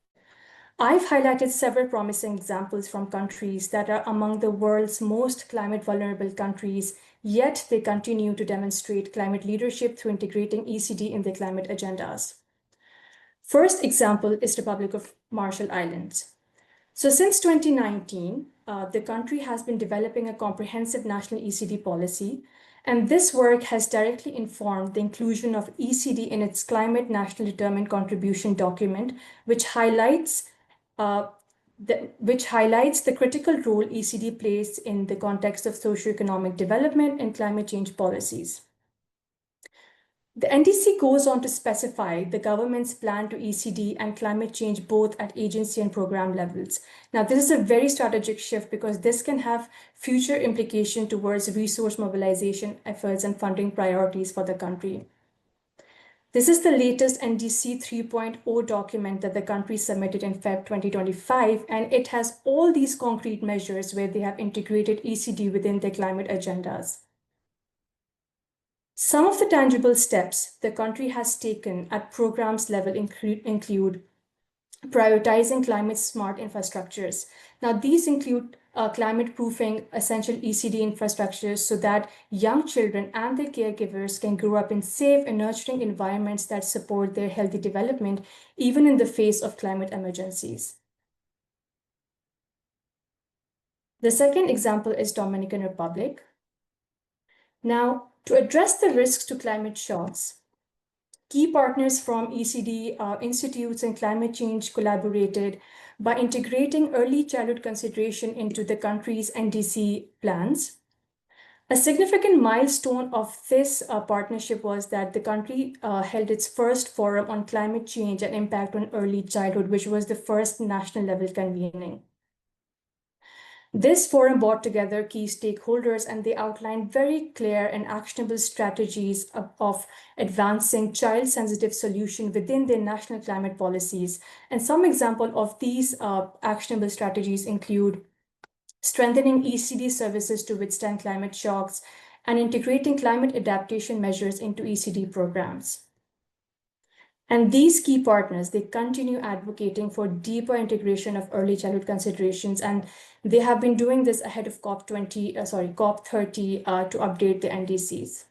I've highlighted several promising examples from countries that are among the world's most climate vulnerable countries, yet they continue to demonstrate climate leadership through integrating ECD in their climate agendas. First example is Republic of Marshall Islands. So since 2019, the country has been developing a comprehensive national ECD policy, and this work has directly informed the inclusion of ECD in its Climate National Determined Contribution document, which highlights the critical role ECD plays in the context of socioeconomic development and climate change policies. The NDC goes on to specify the government's plan to ECD and climate change both at agency and program levels. Now, this is a very strategic shift because this can have future implication towards resource mobilization efforts and funding priorities for the country. This is the latest NDC 3.0 document that the country submitted in Feb 2025, and it has all these concrete measures where they have integrated ECD within their climate agendas. Some of the tangible steps the country has taken at programs level include prioritizing climate-smart infrastructures. Now, these include climate-proofing essential ECD infrastructures so that young children and their caregivers can grow up in safe and nurturing environments that support their healthy development, even in the face of climate emergencies. The second example is Dominican Republic. Now, to address the risks to climate shocks, key partners from ECD institutes and climate change collaborated by integrating early childhood consideration into the country's NDC plans. A significant milestone of this partnership was that the country held its first forum on climate change and impact on early childhood, which was the first national level convening. This forum brought together key stakeholders, and they outlined very clear and actionable strategies of advancing child-sensitive solutions within their national climate policies. And some example of these actionable strategies include strengthening ECD services to withstand climate shocks and integrating climate adaptation measures into ECD programs. And these key partners, they continue advocating for deeper integration of early childhood considerations, and they have been doing this ahead of COP30 to update the NDCs.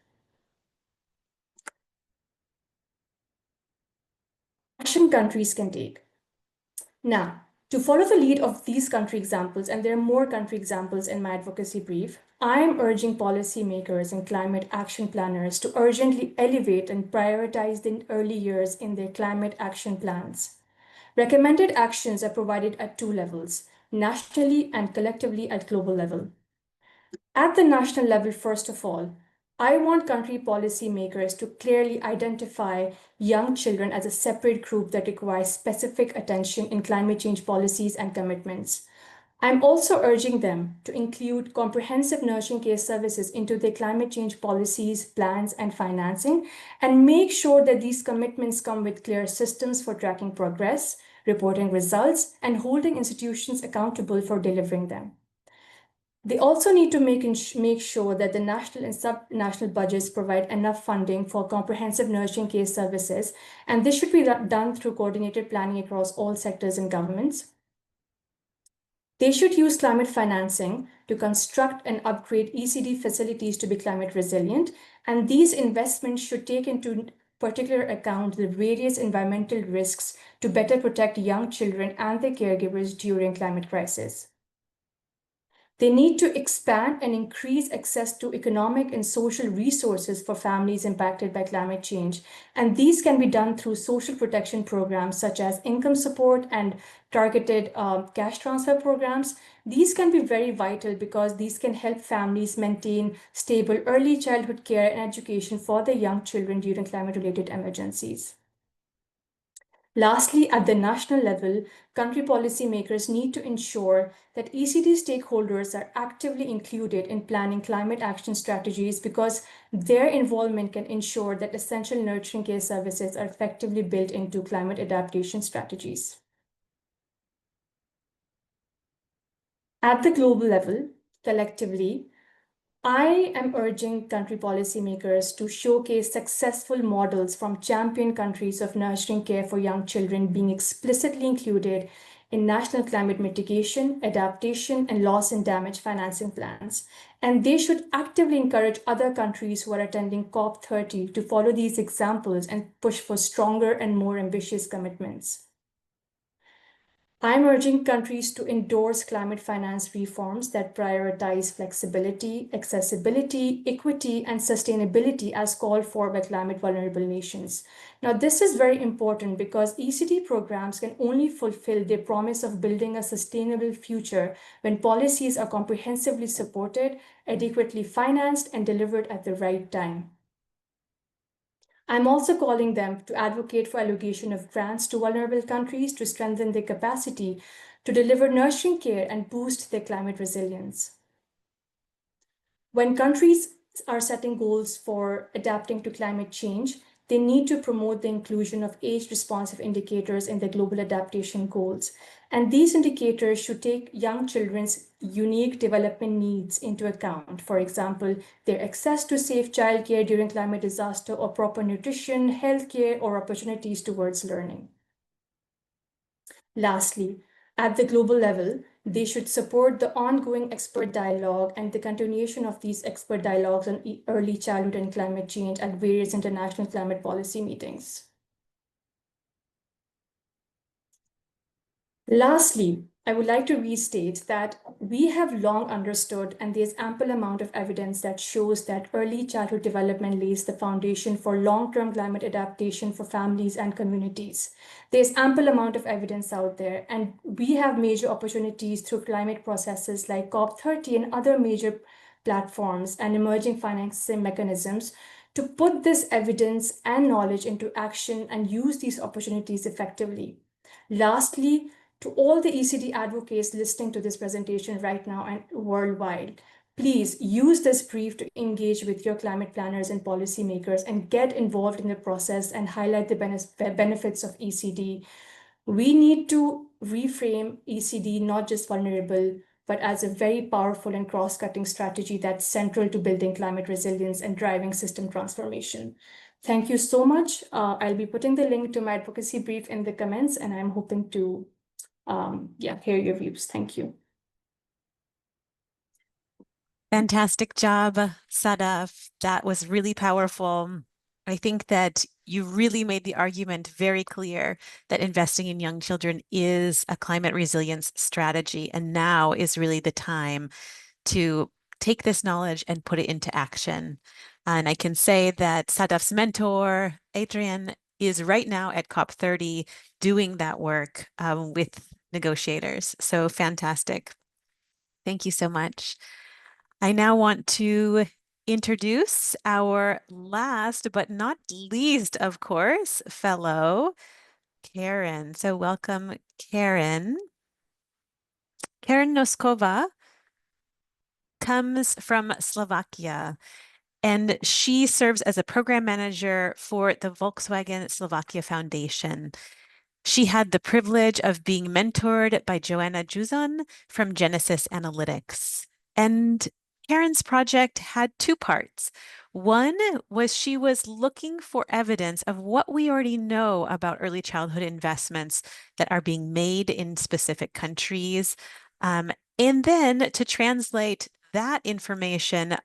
Action countries can take. Now, to follow the lead of these country examples, and there are more country examples in my advocacy brief, I am urging policymakers and climate action planners to urgently elevate and prioritize the early years in their climate action plans. Recommended actions are provided at two levels, nationally and collectively at global level. At the national level, first of all, I want country policymakers to clearly identify young children as a separate group that requires specific attention in climate change policies and commitments. I'm also urging them to include comprehensive nurturing care services into their climate change policies, plans, and financing, and make sure that these commitments come with clear systems for tracking progress, reporting results, and holding institutions accountable for delivering them. They also need to make sure that the national and sub-national budgets provide enough funding for comprehensive nurturing care services, and this should be done through coordinated planning across all sectors and governments. They should use climate financing to construct and upgrade ECD facilities to be climate resilient, and these investments should take into particular account the various environmental risks to better protect young children and their caregivers during climate crisis. They need to expand and increase access to economic and social resources for families impacted by climate change. And these can be done through social protection programs such as income support and targeted cash transfer programs. These can be very vital because these can help families maintain stable early childhood care and education for their young children during climate-related emergencies. Lastly, at the national level, country policymakers need to ensure that ECD stakeholders are actively included in planning climate action strategies because their involvement can ensure that essential nurturing care services are effectively built into climate adaptation strategies. At the global level, collectively, I am urging country policymakers to showcase successful models from champion countries of nurturing care for young children being explicitly included in national climate mitigation, adaptation, and loss and damage financing plans. And they should actively encourage other countries who are attending COP30 to follow these examples and push for stronger and more ambitious commitments. I'm urging countries to endorse climate finance reforms that prioritize flexibility, accessibility, equity, and sustainability as called for by climate vulnerable nations. Now, this is very important because ECD programs can only fulfill their promise of building a sustainable future when policies are comprehensively supported, adequately financed, and delivered at the right time. I'm also calling them to advocate for allocation of grants to vulnerable countries to strengthen their capacity to deliver nurturing care and boost their climate resilience. When countries are setting goals for adapting to climate change, they need to promote the inclusion of age-responsive indicators in their global adaptation goals. And these indicators should take young children's unique development needs into account. For example, their access to safe childcare during climate disaster or proper nutrition, healthcare, or opportunities towards learning. Lastly, at the global level, they should support the ongoing expert dialogue and the continuation of these expert dialogues on early childhood and climate change at various international climate policy meetings. Lastly, I would like to restate that we have long understood, and there's ample amount of evidence that shows that early childhood development lays the foundation for long-term climate adaptation for families and communities. There's ample amount of evidence out there, and we have major opportunities through climate processes like COP30 and other major platforms and emerging financing mechanisms to put this evidence and knowledge into action and use these opportunities effectively. Lastly, to all the ECD advocates listening to this presentation right now and worldwide, please use this brief to engage with your climate planners and policymakers and get involved in the process and highlight the benefits of ECD. We need to reframe ECD not just vulnerable, but as a very powerful and cross-cutting strategy that's central to building climate resilience and driving system transformation. Thank you so much. I'll be putting the link to my advocacy brief in the comments, and I'm hoping to hear your views. Thank you. Fantastic job, Sadaf. That was really powerful. I think that you really made the argument very clear that investing in young children is a climate resilience strategy, and now is really the time to take this knowledge and put it into action. And I can say that Sadaf's mentor, Adrian, is right now at COP30 doing that work with negotiators. So fantastic. Thank you so much. I now want to introduce our last but not least, of course, fellow, Karen. So welcome, Karen. Karen Noskova comes from Slovakia, and she serves as a program manager for the Volkswagen Slovakia Foundation. She had the privilege of being mentored by Joanna Juzon from Genesis Analytics. And Karen's project had two parts. One was she was looking for evidence of what we already know about early childhood investments that are being made in specific countries, and then to translate that information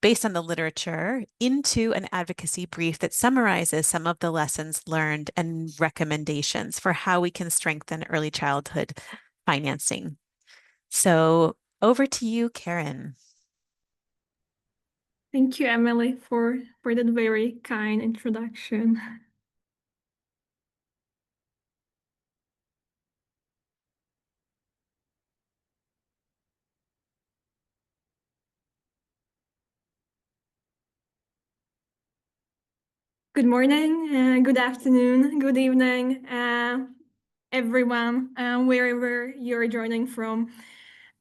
based on the literature into an advocacy brief that summarizes some of the lessons learned and recommendations for how we can strengthen early childhood financing. So over to you, Karen. Thank you, Emily, for that very kind introduction. Good morning, good afternoon, good evening, everyone, wherever you're joining from.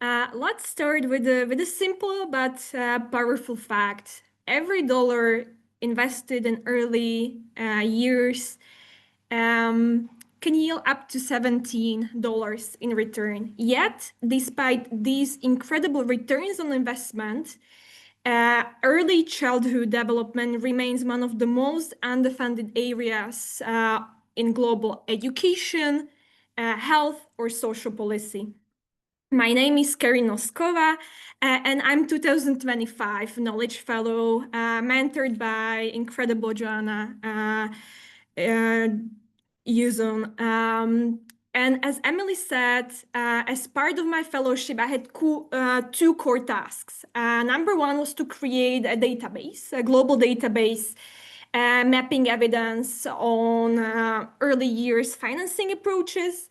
Let's start with a simple but powerful fact. Every dollar invested in early years can yield up to $17 in return. Yet, despite these incredible returns on investment, early childhood development remains one of the most underfunded areas in global education, health, or social policy. My name is Karen Noskova, and I'm 2025 Knowledge Fellow, mentored by incredible Joanna Yuzon. And as Emily said, as part of my fellowship, I had two core tasks. Number one was to create a database, a global database, mapping evidence on early years financing approaches,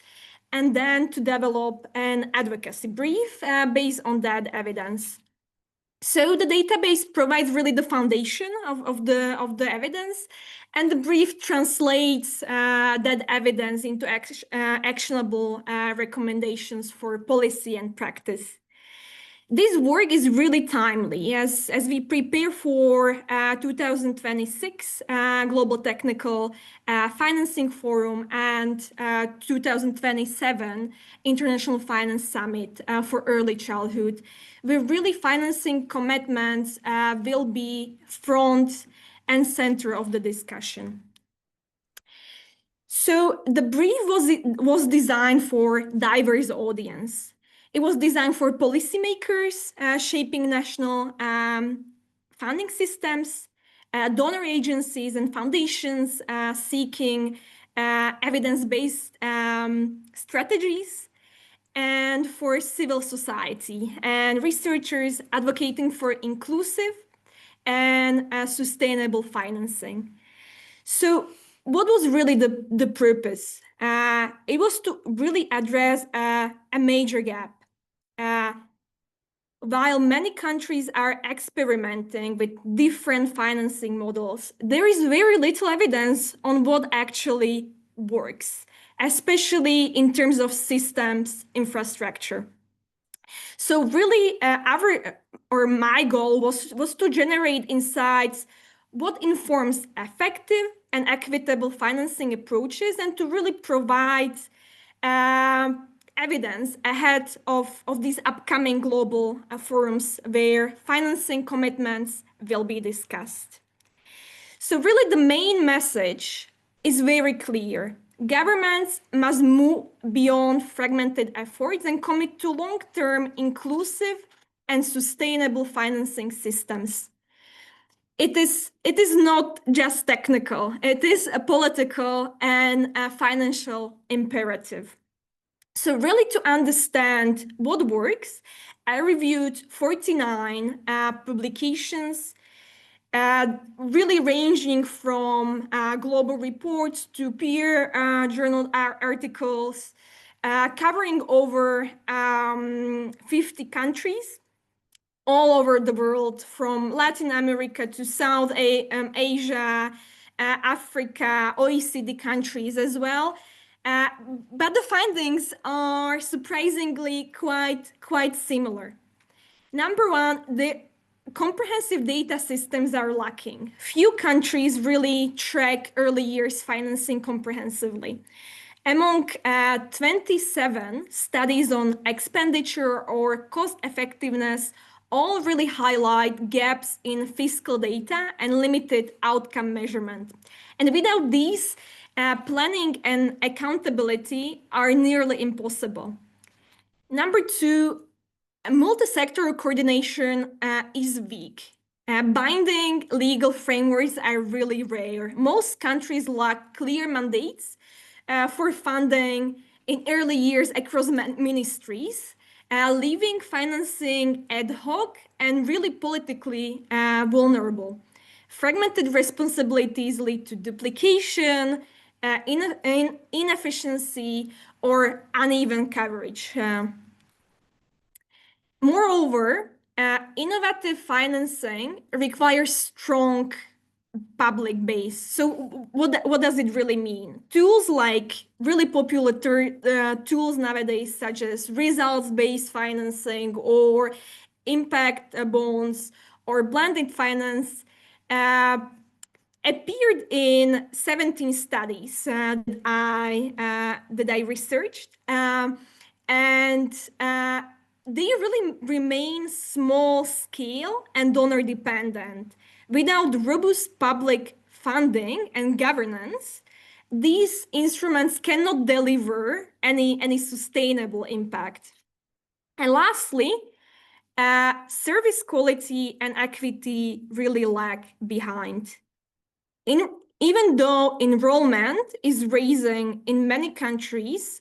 and then to develop an advocacy brief based on that evidence. So the database provides really the foundation of the evidence, and the brief translates that evidence into actionable recommendations for policy and practice. This work is really timely as we prepare for 2026 Global Technical Financing Forum and 2027 International Finance Summit for Early Childhood, where really financing commitments will be front and center of the discussion. So the brief was designed for diverse audience. It was designed for policymakers shaping national funding systems, donor agencies and foundations seeking evidence-based strategies, and for civil society and researchers advocating for inclusive and sustainable financing. So what was really the purpose? It was to really address a major gap. While many countries are experimenting with different financing models, there is very little evidence on what actually works, especially in terms of systems infrastructure. So really, my goal was to generate insights, what informs effective and equitable financing approaches, and to really provide evidence ahead of these upcoming global forums where financing commitments will be discussed. So really the main message is very clear. Governments must move beyond fragmented efforts and commit to long-term inclusive and sustainable financing systems. It is not just technical, it is a political and a financial imperative. So really to understand what works, I reviewed 49 publications, really ranging from global reports to peer journal articles, covering over 50 countries all over the world, from Latin America to South Asia, Africa, OECD countries as well. But the findings are surprisingly quite similar. Number one, the comprehensive data systems are lacking. Few countries really track early years financing comprehensively. Among 27 studies on expenditure or cost effectiveness, all really highlight gaps in fiscal data and limited outcome measurement. And without these, planning and accountability are nearly impossible. Number two, multi-sector coordination is weak. Binding legal frameworks are really rare. Most countries lack clear mandates for funding in early years across ministries, leaving financing ad hoc and really politically vulnerable. Fragmented responsibilities lead to duplication, inefficiency, or uneven coverage. Moreover, innovative financing requires strong public base. So what does it really mean? Tools like really popular tools nowadays, such as results-based financing or impact bonds or blended finance, appeared in 17 studies that I researched, and they really remain small scale and donor dependent. Without robust public funding and governance, these instruments cannot deliver any sustainable impact. And lastly, service quality and equity really lag behind. Even though enrollment is rising in many countries,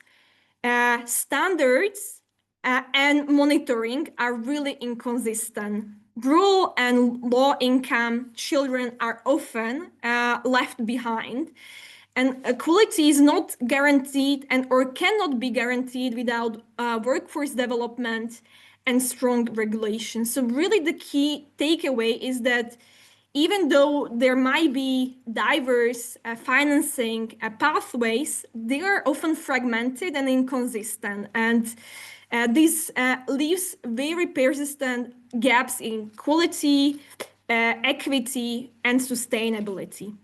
standards and monitoring are really inconsistent. Rural and low-income children are often left behind, and quality is not guaranteed or cannot be guaranteed without workforce development and strong regulation. So really the key takeaway is that even though there might be diverse financing pathways, they are often fragmented and inconsistent. And this leaves very persistent gaps in quality, equity, and sustainability.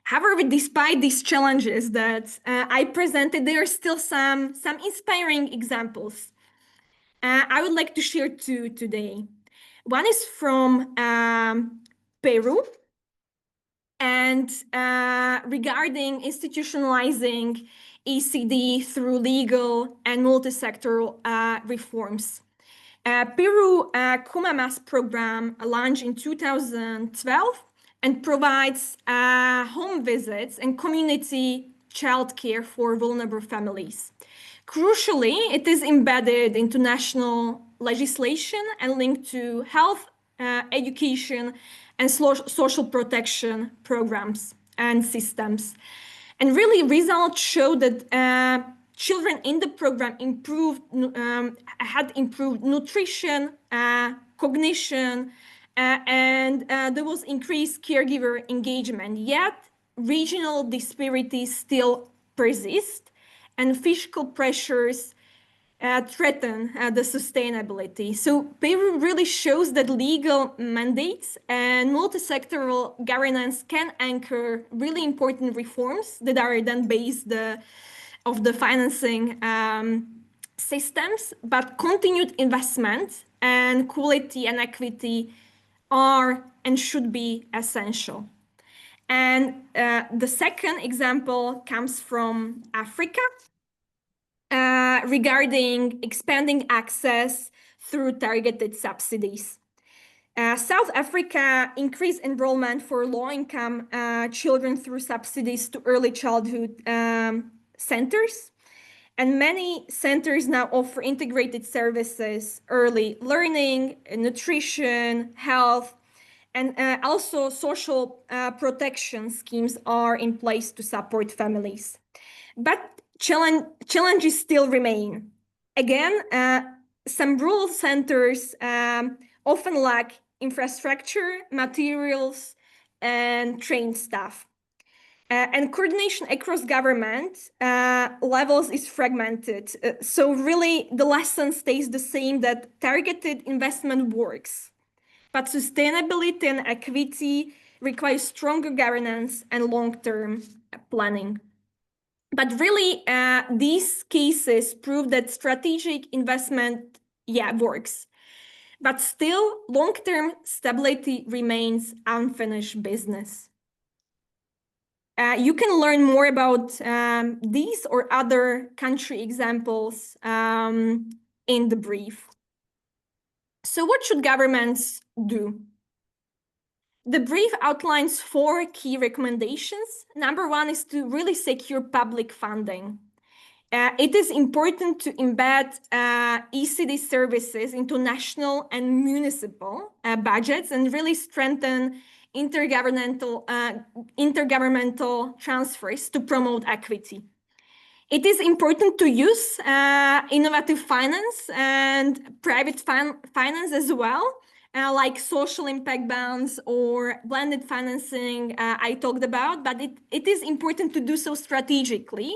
However, despite these challenges that I presented, there are still some inspiring examples. I would like to share two today. One is from Peru. and regarding institutionalizing ECD through legal and multi-sectoral reforms. Peru Kumamas program launched in 2012 and provides home visits and community childcare for vulnerable families. Crucially, it is embedded into national legislation and linked to health, education, and social protection programs and systems. And really, results show that children in the program had improved nutrition, cognition, and there was increased caregiver engagement. Yet, regional disparities still persist, and fiscal pressures threaten the sustainability. So Peru really shows that legal mandates and multi-sectoral governance can anchor really important reforms that are then based of the financing systems, but continued investment and quality and equity are and should be essential. And the second example comes from Africa. Regarding expanding access through targeted subsidies. South Africa increased enrollment for low-income children through subsidies to early childhood centers. And many centers now offer integrated services, early learning, nutrition, health, and also social protection schemes are in place to support families. But challenges still remain. Again, some rural centers often lack infrastructure, materials, and trained staff. And coordination across government levels is fragmented. So really, the lesson stays the same, that targeted investment works. But sustainability and equity require stronger governance and long-term planning. But really, these cases prove that strategic investment, works. But still, long-term stability remains unfinished business. You can learn more about these or other country examples in the brief. So what should governments do? The brief outlines 4 key recommendations. Number 1 is to really secure public funding. It is important to embed ECD services into national and municipal budgets and really strengthen intergovernmental transfers to promote equity. It is important to use innovative finance and private finance as well, like social impact bonds or blended financing I talked about, but it is important to do so strategically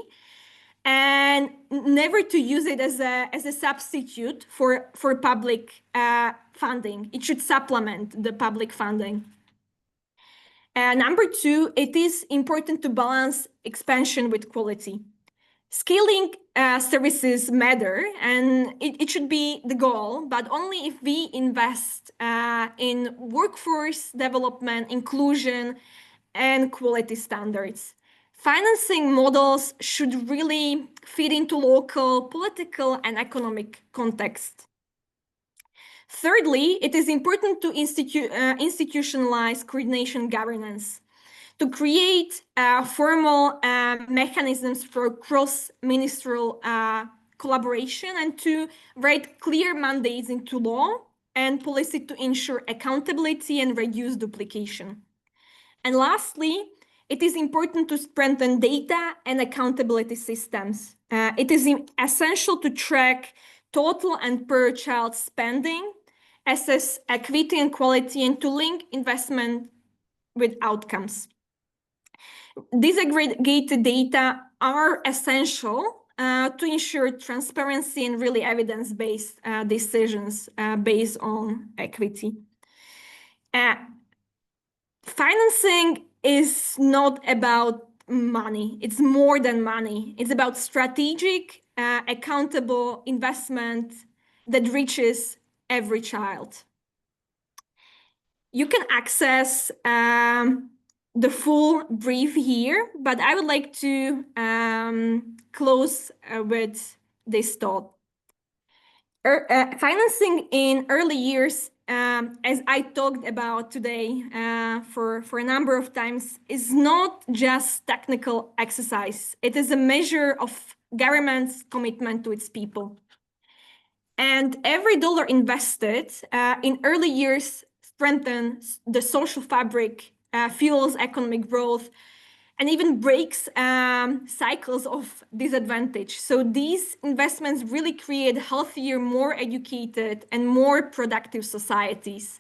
and never to use it as a substitute for public funding. It should supplement the public funding. Number 2, it is important to balance expansion with quality. Scaling services matter, and it should be the goal, but only if we invest in workforce development, inclusion, and quality standards. Financing models should really fit into local, political, and economic context. Thirdly, it is important to institutionalize coordination governance, to create formal mechanisms for cross-ministerial collaboration and to write clear mandates into law and policy to ensure accountability and reduce duplication. And lastly, it is important to strengthen data and accountability systems. It is essential to track total and per child spending, assess equity and quality, and to link investment with outcomes. Disaggregated data are essential to ensure transparency and really evidence-based decisions based on equity. Financing is not about money. It's more than money. It's about strategic, accountable investment that reaches every child. You can access the full brief here, but I would like to close with this thought. Financing in early years, as I talked about today for a number of times, is not just technical exercise. It is a measure of government's commitment to its people. And every dollar invested in early years strengthens the social fabric, fuels economic growth, and even breaks cycles of disadvantage. So these investments really create healthier, more educated, and more productive societies.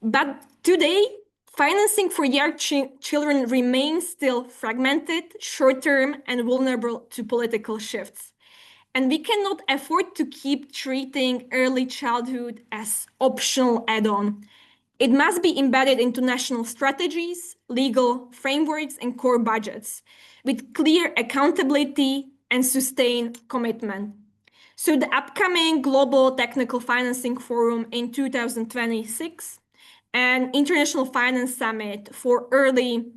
But today, financing for young children remains still fragmented, short-term, and vulnerable to political shifts. And we cannot afford to keep treating early childhood as optional add-on. It must be embedded into national strategies, legal frameworks, and core budgets with clear accountability and sustained commitment. So the upcoming Global Technical Financing Forum in 2026 and International Finance Summit for Early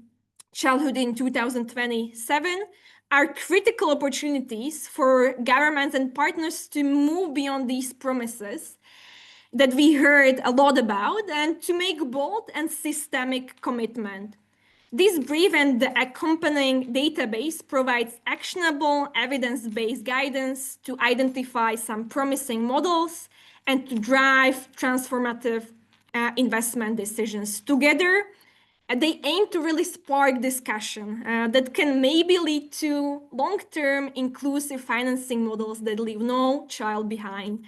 Childhood in 2027 are critical opportunities for governments and partners to move beyond these promises that we heard a lot about and to make bold and systemic commitment. This brief and the accompanying database provides actionable evidence-based guidance to identify some promising models and to drive transformative investment decisions. Together, they aim to really spark discussion that can maybe lead to long-term inclusive financing models that leave no child behind.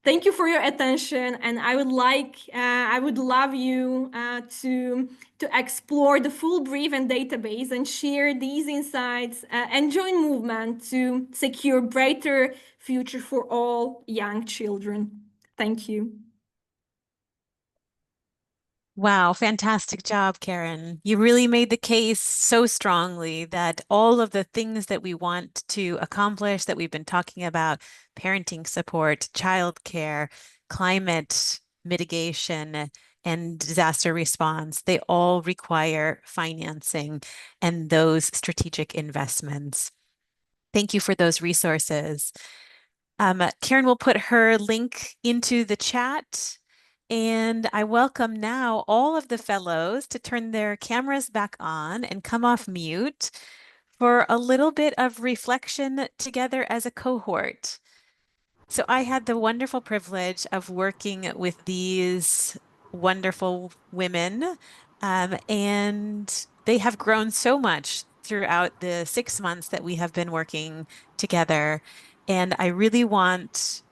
Thank you for your attention, and I would love you to explore the full brief and database and share these insights and join movement to secure brighter future for all young children. Thank you. Wow, fantastic job, Karen. You really made the case so strongly that all of the things that we want to accomplish that we've been talking about, parenting support, childcare, climate mitigation, and disaster response, they all require financing and those strategic investments. Thank you for those resources. Karen will put her link into the chat. And I welcome now all of the fellows to turn their cameras back on and come off mute for a little bit of reflection together as a cohort. So I had the wonderful privilege of working with these wonderful women, and they have grown so much throughout the 6 months that we have been working together. And I really want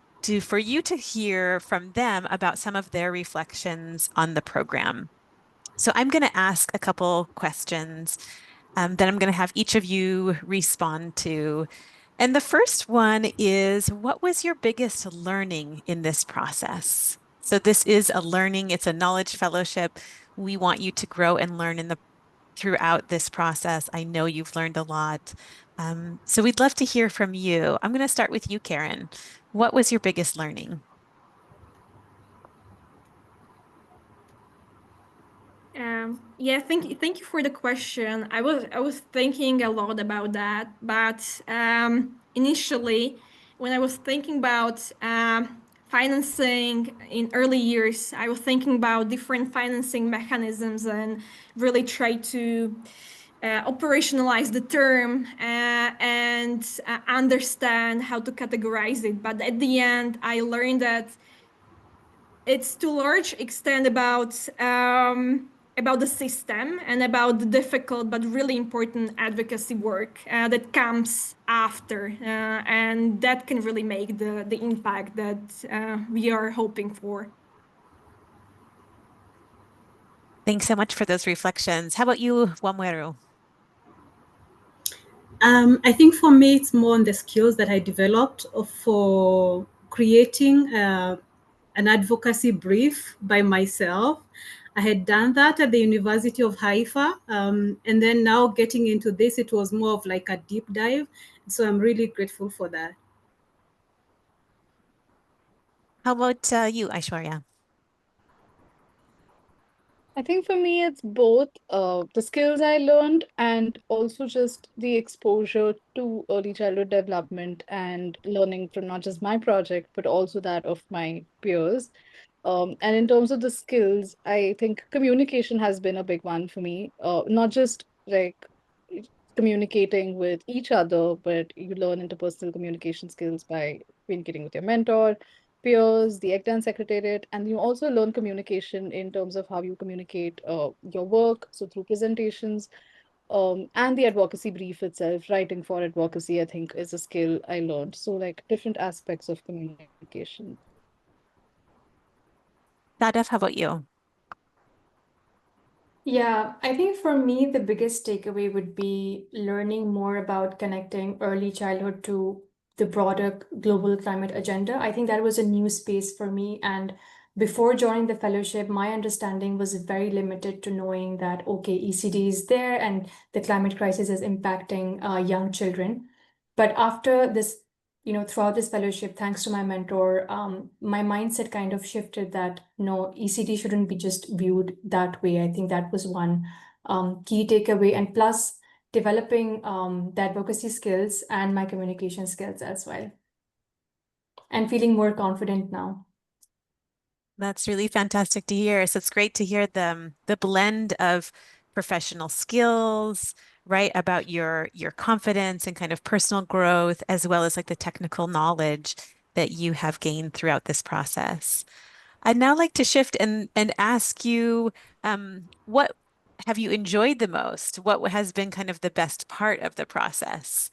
for you to hear from them about some of their reflections on the program. So I'm going to ask a couple questions that I'm going to have each of you respond to. And the first one is, what was your biggest learning in this process? So this is a learning, it's a knowledge fellowship. We want you to grow and learn throughout this process. I know you've learned a lot. So we'd love to hear from you. I'm going to start with you, Karen. What was your biggest learning? Yeah, thank you for the question. I was thinking a lot about that, but initially, when I was thinking about financing in early years, I was thinking about different financing mechanisms and really try to operationalize the term and understand how to categorize it. But at the end, I learned that it's to a large extent about the system and about the difficult but really important advocacy work that comes after, and that can really make the impact that we are hoping for. Thanks so much for those reflections. How about you, Wamweru? I think for me, it's more on the skills that I developed for creating an advocacy brief by myself. I had done that at the University of Haifa. And then now getting into this, it was more of like a deep dive. So I'm really grateful for that. How about you, Aishwarya? I think for me, it's both the skills I learned and also just the exposure to early childhood development and learning from not just my project, but also that of my peers. And in terms of the skills, I think communication has been a big one for me. Not just like communicating with each other, but you learn interpersonal communication skills by communicating with your mentor, peers, the ECDAN secretariat, and you also learn communication in terms of how you communicate your work. So through presentations, and the advocacy brief itself, writing for advocacy, I think is a skill I learned. So like different aspects of communication. Sadaf, how about you? Yeah, I think for me, the biggest takeaway would be learning more about connecting early childhood to the broader global climate agenda. I think that was a new space for me. And before joining the fellowship, my understanding was very limited to knowing that, okay, ECD is there and the climate crisis is impacting young children. But after this, throughout this fellowship, thanks to my mentor, my mindset kind of shifted that no, ECD shouldn't be just viewed that way. I think that was one key takeaway. And plus, developing the advocacy skills and my communication skills as well, and feeling more confident now. That's really fantastic to hear. So it's great to hear the blend of professional skills, right, about your confidence and kind of personal growth, as well as like the technical knowledge that you have gained throughout this process. I'd now like to shift and ask you, what have you enjoyed the most? What has been kind of the best part of the process?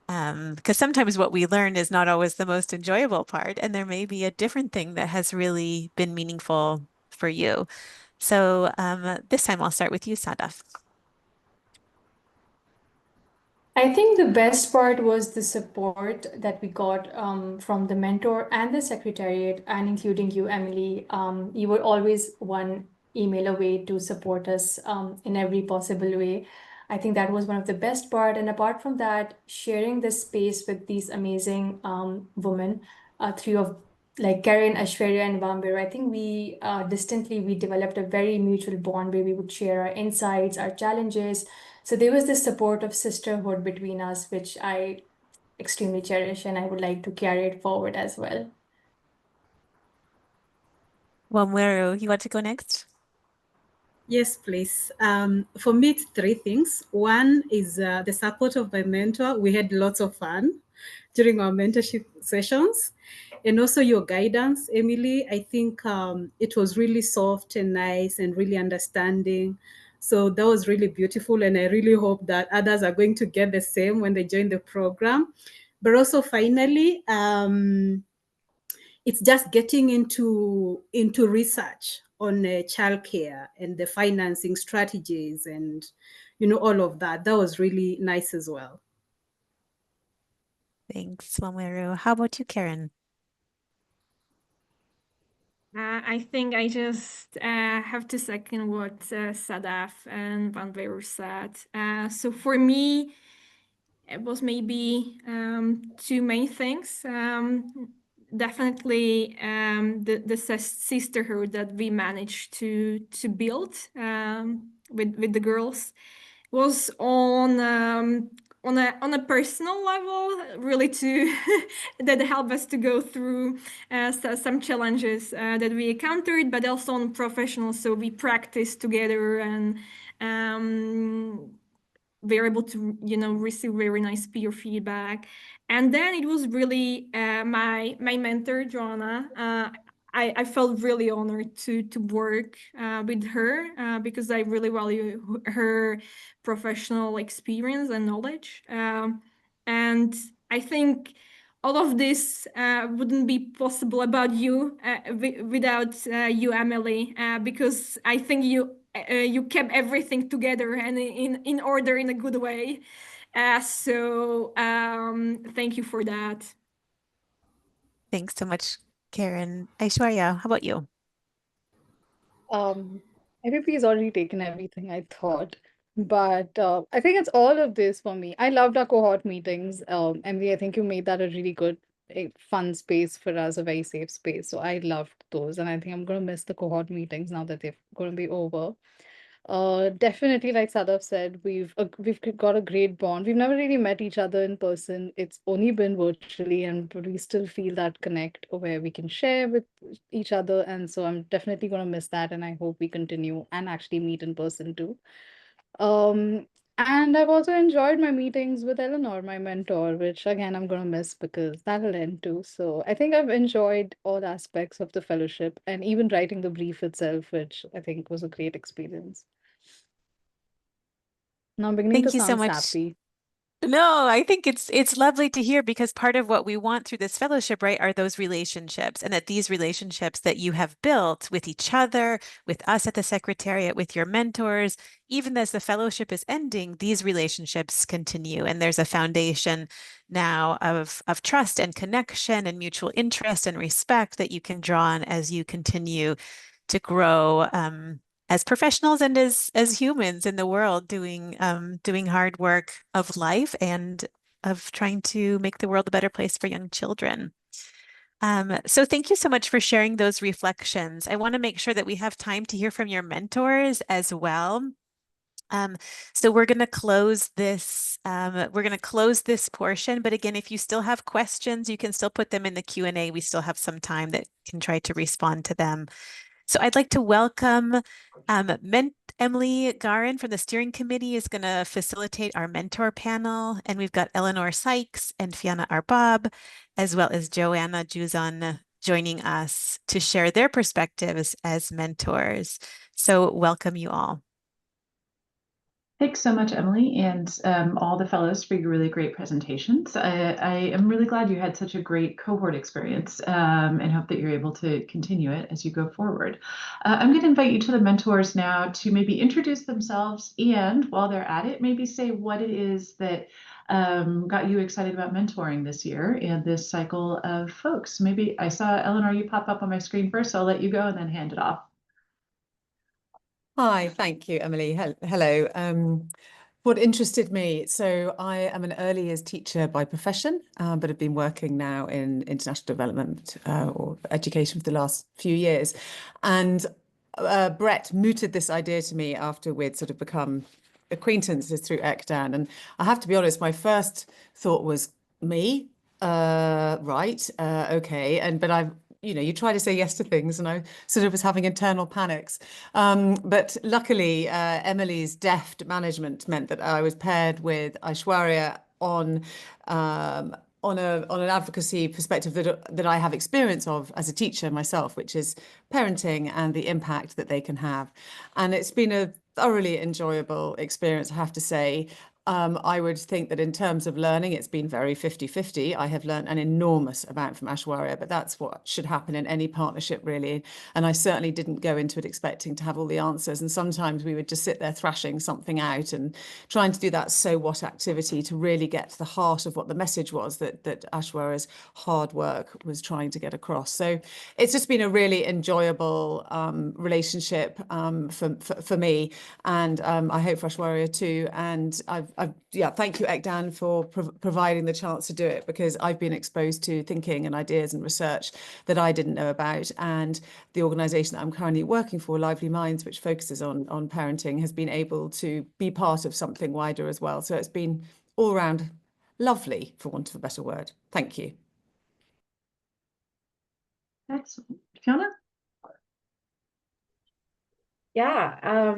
Because sometimes what we learn is not always the most enjoyable part, and there may be a different thing that has really been meaningful for you. So this time I'll start with you, Sadaf. I think the best part was the support that we got from the mentor and the secretariat, and including you, Emily. You were always one email away to support us in every possible way. I think that was one of the best part. And apart from that, sharing this space with these amazing women, three of like Karen, Ashwarya, and Vambir, I think we distantly we developed a very mutual bond where we would share our insights, our challenges. So there was this support of sisterhood between us, which I extremely cherish, and I would like to carry it forward as well. Wamweru, you want to go next? Yes, please. For me, it's three things. One is the support of my mentor. We had lots of fun during our mentorship sessions. And also your guidance, Emily. I think it was really soft and nice and really understanding. So that was really beautiful. And I really hope that others are going to get the same when they join the program. But also finally, it's just getting into research on childcare and the financing strategies and all of that. That was really nice as well. Thanks, Wamweru. How about you, Karen? I think I just have to second what Sadaf and Van Veer said. So for me, it was maybe two main things. Definitely the sisterhood that we managed to build with the girls was on a personal level, really to that helped us to go through some challenges that we encountered, but also on professional. So we practiced together and we're able to receive very nice peer feedback. And then it was really my mentor Joanna. I felt really honored to work with her because I really value her professional experience and knowledge. And I think all of this wouldn't be possible about you without you, Emily, because I think you kept everything together and in order in a good way. So thank you for that. Thanks so much, Karen. Aishwarya, how about you? Um, everybody's already taken everything I thought, but I think it's all of this for me. I loved our cohort meetings. Emily, I think you made that a really good a fun space for us, a very safe space. So I loved those. And I think I'm going to miss the cohort meetings now that they're going to be over. Definitely, like Sadaf said, we've got a great bond. We've never really met each other in person. It's only been virtually, but we still feel that connect where we can share with each other. And so I'm definitely going to miss that, and I hope we continue and actually meet in person too. Um, and I've also enjoyed my meetings with Eleanor, my mentor, which again I'm going to miss because that'll end too. So I think I've enjoyed all aspects of the fellowship and even writing the brief itself, which I think was a great experience. Now I'm beginning to Thank you so sound much. sappy. No, I think it's lovely to hear because part of what we want through this fellowship, right, are those relationships, and that these relationships that you have built with each other, with us at the Secretariat, with your mentors, even as the fellowship is ending, these relationships continue. And there's a foundation now of trust and connection and mutual interest and respect that you can draw on as you continue to grow as professionals and as humans in the world doing hard work of life and of trying to make the world a better place for young children. So thank you so much for sharing those reflections. I want to make sure that we have time to hear from your mentors as well. So we're going to close this. We're going to close this portion. But again, if you still have questions, you can still put them in the Q&A. We still have some time that can try to respond to them. So I'd like to welcome Emily Garin from the steering committee is going to facilitate our mentor panel. And we've got Eleanor Sykes and Fiona Arbab, as well as Joanna Juzon joining us to share their perspectives as mentors. So welcome you all. Thanks so much, Emily, and all the fellows for your really great presentations. I am really glad you had such a great cohort experience and hope that you're able to continue it as you go forward. I'm going to invite you to the mentors now to maybe introduce themselves and while they're at it, maybe say what it is that got you excited about mentoring this year and this cycle of folks. Maybe I saw, Eleanor, you pop up on my screen first, so I'll let you go and then hand it off. Hi, thank you, Emily. Hello. What interested me, so I am an early years teacher by profession, but have been working now in international development or education for the last few years. And Brett mooted this idea to me after we'd sort of become acquaintances through ECDAN. And I have to be honest, my first thought was me, right, okay. But I've you try to say yes to things, and I sort of was having internal panics. But luckily, Emily's deft management meant that I was paired with Aishwarya on an advocacy perspective that I have experience of as a teacher myself, which is parenting and the impact that they can have. And it's been a thoroughly enjoyable experience, I have to say. I would think that in terms of learning, it's been very 50-50. I have learned an enormous amount from Aishwarya, but that's what should happen in any partnership, really. And I certainly didn't go into it expecting to have all the answers. And sometimes we would just sit there thrashing something out and trying to do that so what activity to really get to the heart of what the message was that Aishwarya's hard work was trying to get across. So it's just been a really enjoyable relationship for me. And I hope for Aishwarya too. And thank you, ECDAN, for providing the chance to do it, because I've been exposed to thinking and ideas and research that I didn't know about. And the organisation that I'm currently working for, Lively Minds, which focuses on parenting, has been able to be part of something wider as well. So it's been all round lovely, for want of a better word. Thank you. Excellent. Fiona? Yeah.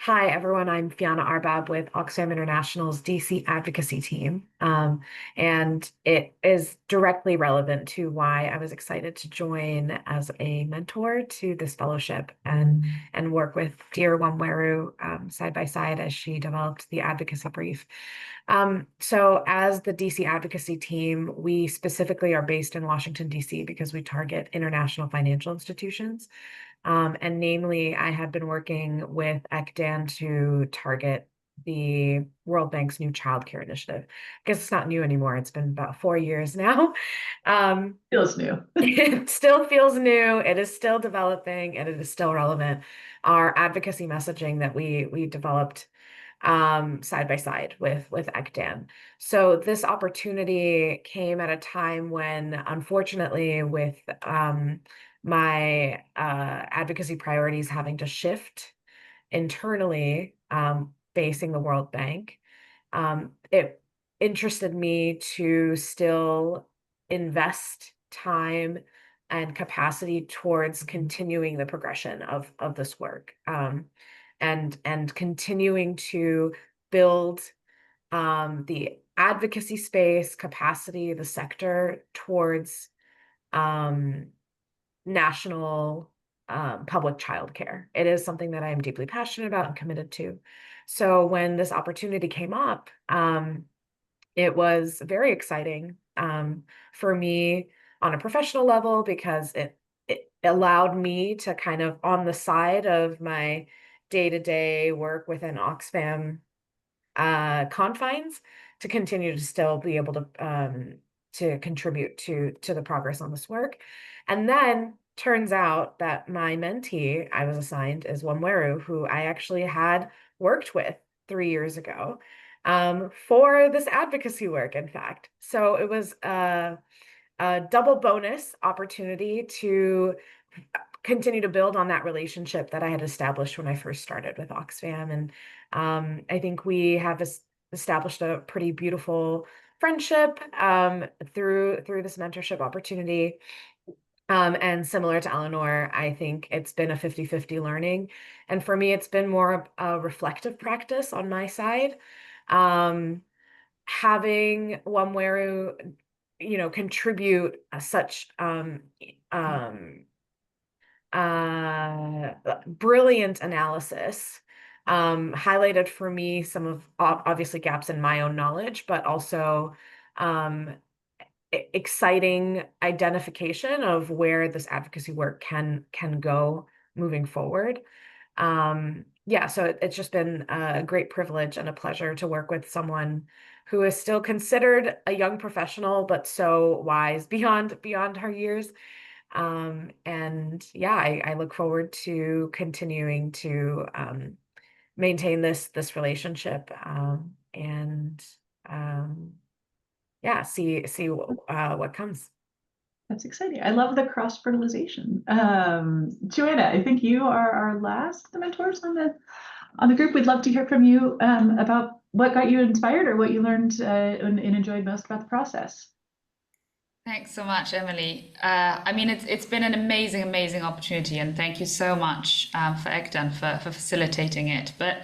Hi, everyone. I'm Fiona Arbab with Oxfam International's DC advocacy team. And it is directly relevant to why I was excited to join as a mentor to this fellowship and work with dear Wamweru side by side as she developed the advocacy brief. So as the DC advocacy team, we specifically are based in Washington, DC, because we target international financial institutions. And namely, I have been working with ECDAN to target the World Bank's new childcare initiative. I guess it's not new anymore. It's been about 4 years now. Feels new. It still feels new. It is still developing, and it is still relevant. Our advocacy messaging that we developed side by side with ECDAN. So this opportunity came at a time when, unfortunately, with my advocacy priorities having to shift internally, facing the World Bank, it interested me to still invest time and capacity towards continuing the progression of this work, and continuing to build the advocacy space, capacity, the sector towards national public childcare. It is something that I am deeply passionate about and committed to. So when this opportunity came up, it was very exciting for me on a professional level, because it allowed me to kind of, on the side of my day-to-day work within Oxfam confines, to continue to still be able to contribute to the progress on this work. And then turns out that my mentee I was assigned is Wamweru, who I actually had worked with 3 years ago for this advocacy work, in fact. So it was a double bonus opportunity to continue to build on that relationship that I had established when I first started with Oxfam. And I think we have established a pretty beautiful friendship through this mentorship opportunity. And similar to Eleanor, I think it's been a 50-50 learning. And for me, it's been more a reflective practice on my side. Having Wamweru, contribute such brilliant analysis, highlighted for me some of obviously gaps in my own knowledge, but also exciting identification of where this advocacy work can go moving forward. Yeah, so it's just been a great privilege and a pleasure to work with someone who is still considered a young professional, but so wise beyond her years. And yeah, I look forward to continuing to maintain this relationship, and yeah, see what comes. That's exciting. I love the cross-fertilization. Joanna, I think you are our last of the mentors on the group. We'd love to hear from you about what got you inspired or what you learned and enjoyed most about the process. Thanks so much, Emily. I mean, it's been an amazing opportunity, and thank you so much for ECDAN for facilitating it. But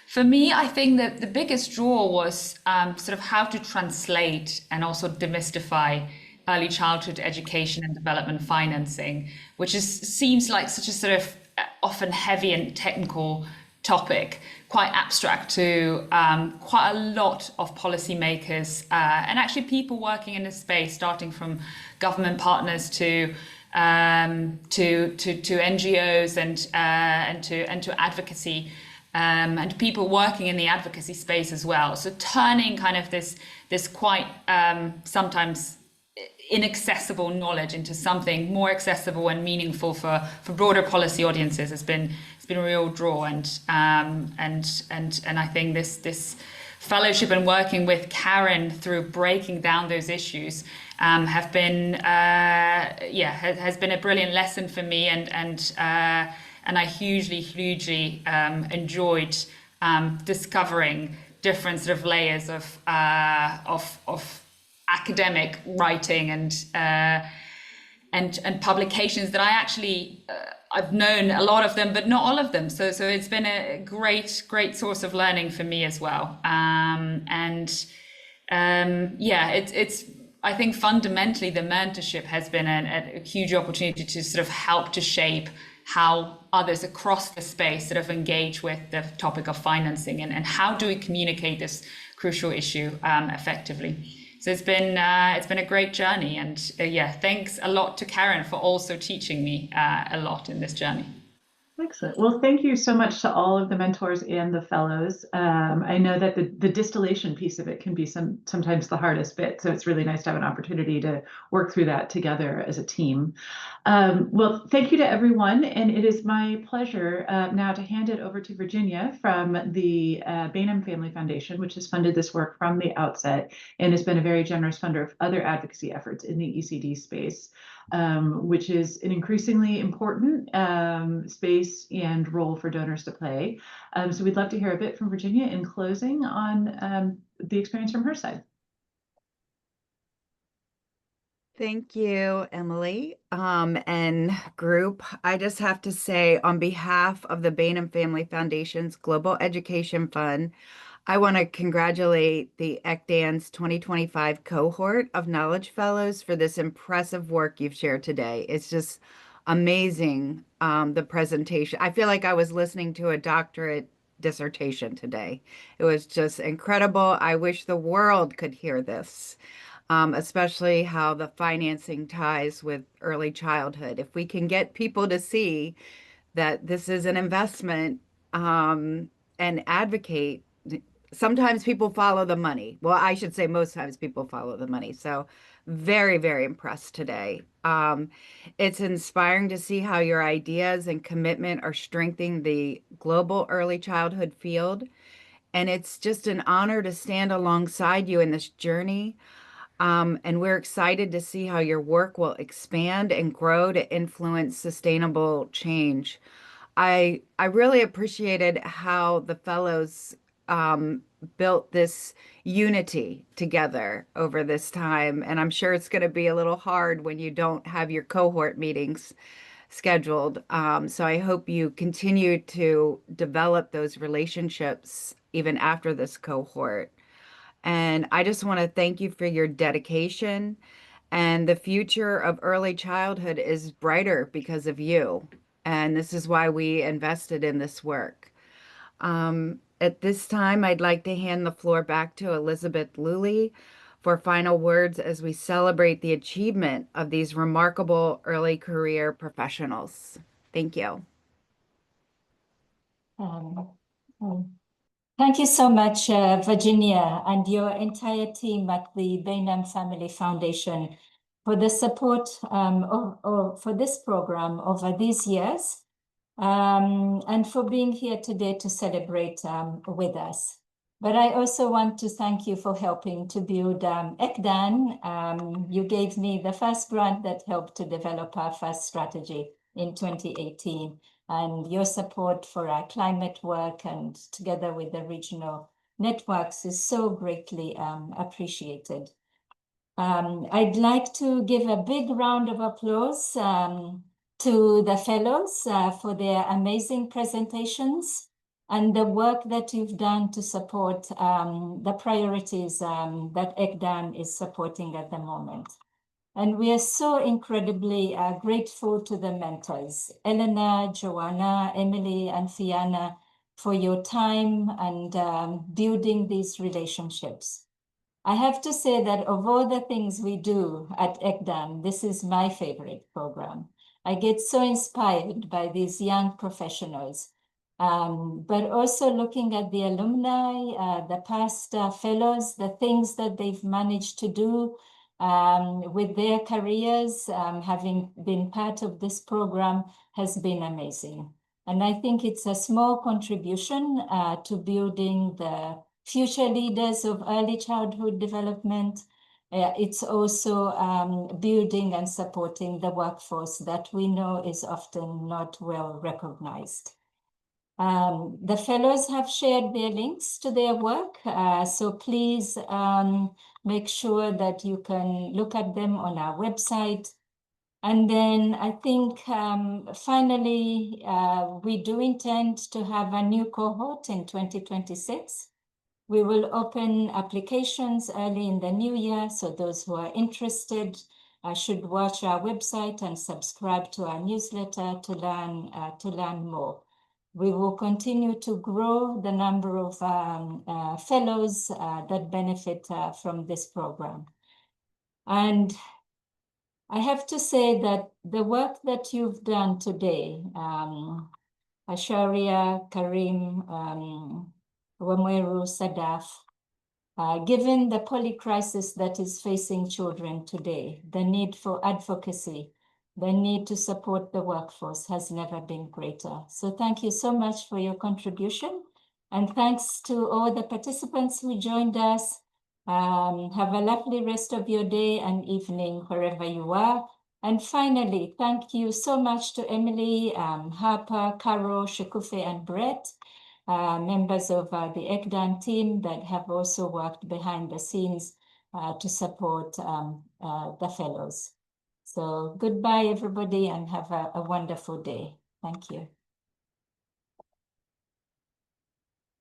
for me, I think that the biggest draw was sort of how to translate and also demystify early childhood education and development financing, which seems like such a sort of often heavy and technical topic, quite abstract to quite a lot of policymakers and actually people working in this space, starting from government partners to NGOs and to advocacy and people working in the advocacy space as well. So turning kind of this quite sometimes inaccessible knowledge into something more accessible and meaningful for broader policy audiences has been a real draw, and I think this fellowship and working with Karen through breaking down those issues has been a brilliant lesson for me, and I hugely enjoyed discovering different sort of layers of academic writing and publications that I actually I've known a lot of them, but not all of them. So it's been a great source of learning for me as well. It's I think fundamentally the mentorship has been a huge opportunity to sort of help to shape how others across the space sort of engage with the topic of financing and how do we communicate this crucial issue effectively. So it's been a great journey, and thanks a lot to Karen for also teaching me a lot in this journey. Excellent. Well, thank you so much to all of the mentors and the fellows. I know that the distillation piece of it can be sometimes the hardest bit, so it's really nice to have an opportunity to work through that together as a team. Well, thank you to everyone, and it is my pleasure now to hand it over to Virginia from the Bainham Family Foundation, which has funded this work from the outset and has been a very generous funder of other advocacy efforts in the ECD space. Which is an increasingly important space and role for donors to play. So we'd love to hear a bit from Virginia in closing on the experience from her side. Thank you, Emily, and group. I just have to say, on behalf of the Bainham Family Foundation's Global Education Fund, I want to congratulate the ECDAN's 2025 cohort of Knowledge Fellows for this impressive work you've shared today. It's just amazing, the presentation. I feel like I was listening to a doctorate dissertation today. It was just incredible. I wish the world could hear this, especially how the financing ties with early childhood. If we can get people to see that this is an investment, and advocate. Sometimes people follow the money. Well, I should say most times people follow the money. So very, very impressed today. It's inspiring to see how your ideas and commitment are strengthening the global early childhood field. And it's just an honor to stand alongside you in this journey. And we're excited to see how your work will expand and grow to influence sustainable change. I really appreciated how the fellows built this unity together over this time. And I'm sure it's going to be a little hard when you don't have your cohort meetings scheduled. So I hope you continue to develop those relationships even after this cohort. And I just want to thank you for your dedication. And the future of early childhood is brighter because of you. And this is why we invested in this work. At this time, I'd like to hand the floor back to Elizabeth Lully for final words as we celebrate the achievement of these remarkable early career professionals. Thank you. Thank you so much, Virginia, and your entire team at the Bainham Family Foundation for the support for this program over these years, and for being here today to celebrate with us. But I also want to thank you for helping to build ECDAN. You gave me the first grant that helped to develop our first strategy in 2018. And your support for our climate work and together with the regional networks is so greatly appreciated. I'd like to give a big round of applause to the fellows for their amazing presentations and the work that you've done to support the priorities that ECDAN is supporting at the moment. And we are so incredibly grateful to the mentors, Elena, Joanna, Emily, and Fiona, for your time and building these relationships. I have to say that of all the things we do at ECDAN, this is my favorite program. I get so inspired by these young professionals, but also looking at the alumni, the past fellows, the things that they've managed to do, with their careers, having been part of this program has been amazing. And I think it's a small contribution to building the future leaders of early childhood development. It's also building and supporting the workforce that we know is often not well recognized. The fellows have shared their links to their work, so please make sure that you can look at them on our website. And then I think finally, we do intend to have a new cohort in 2026. We will open applications early in the new year, so those who are interested should watch our website and subscribe to our newsletter to learn more. We will continue to grow the number of fellows that benefit from this program. And I have to say that the work that you've done today Asharia, Karim, Wameru, Sadaf. Given the polycrisis that is facing children today, the need for advocacy, the need to support the workforce has never been greater. So thank you so much for your contribution. And thanks to all the participants who joined us. Have a lovely rest of your day and evening wherever you are. And finally, thank you so much to Emily, Harper, Caro, Shekufe, and Brett, members of the ECDAN team that have also worked behind the scenes to support the fellows. So goodbye, everybody, and have a wonderful day. Thank you.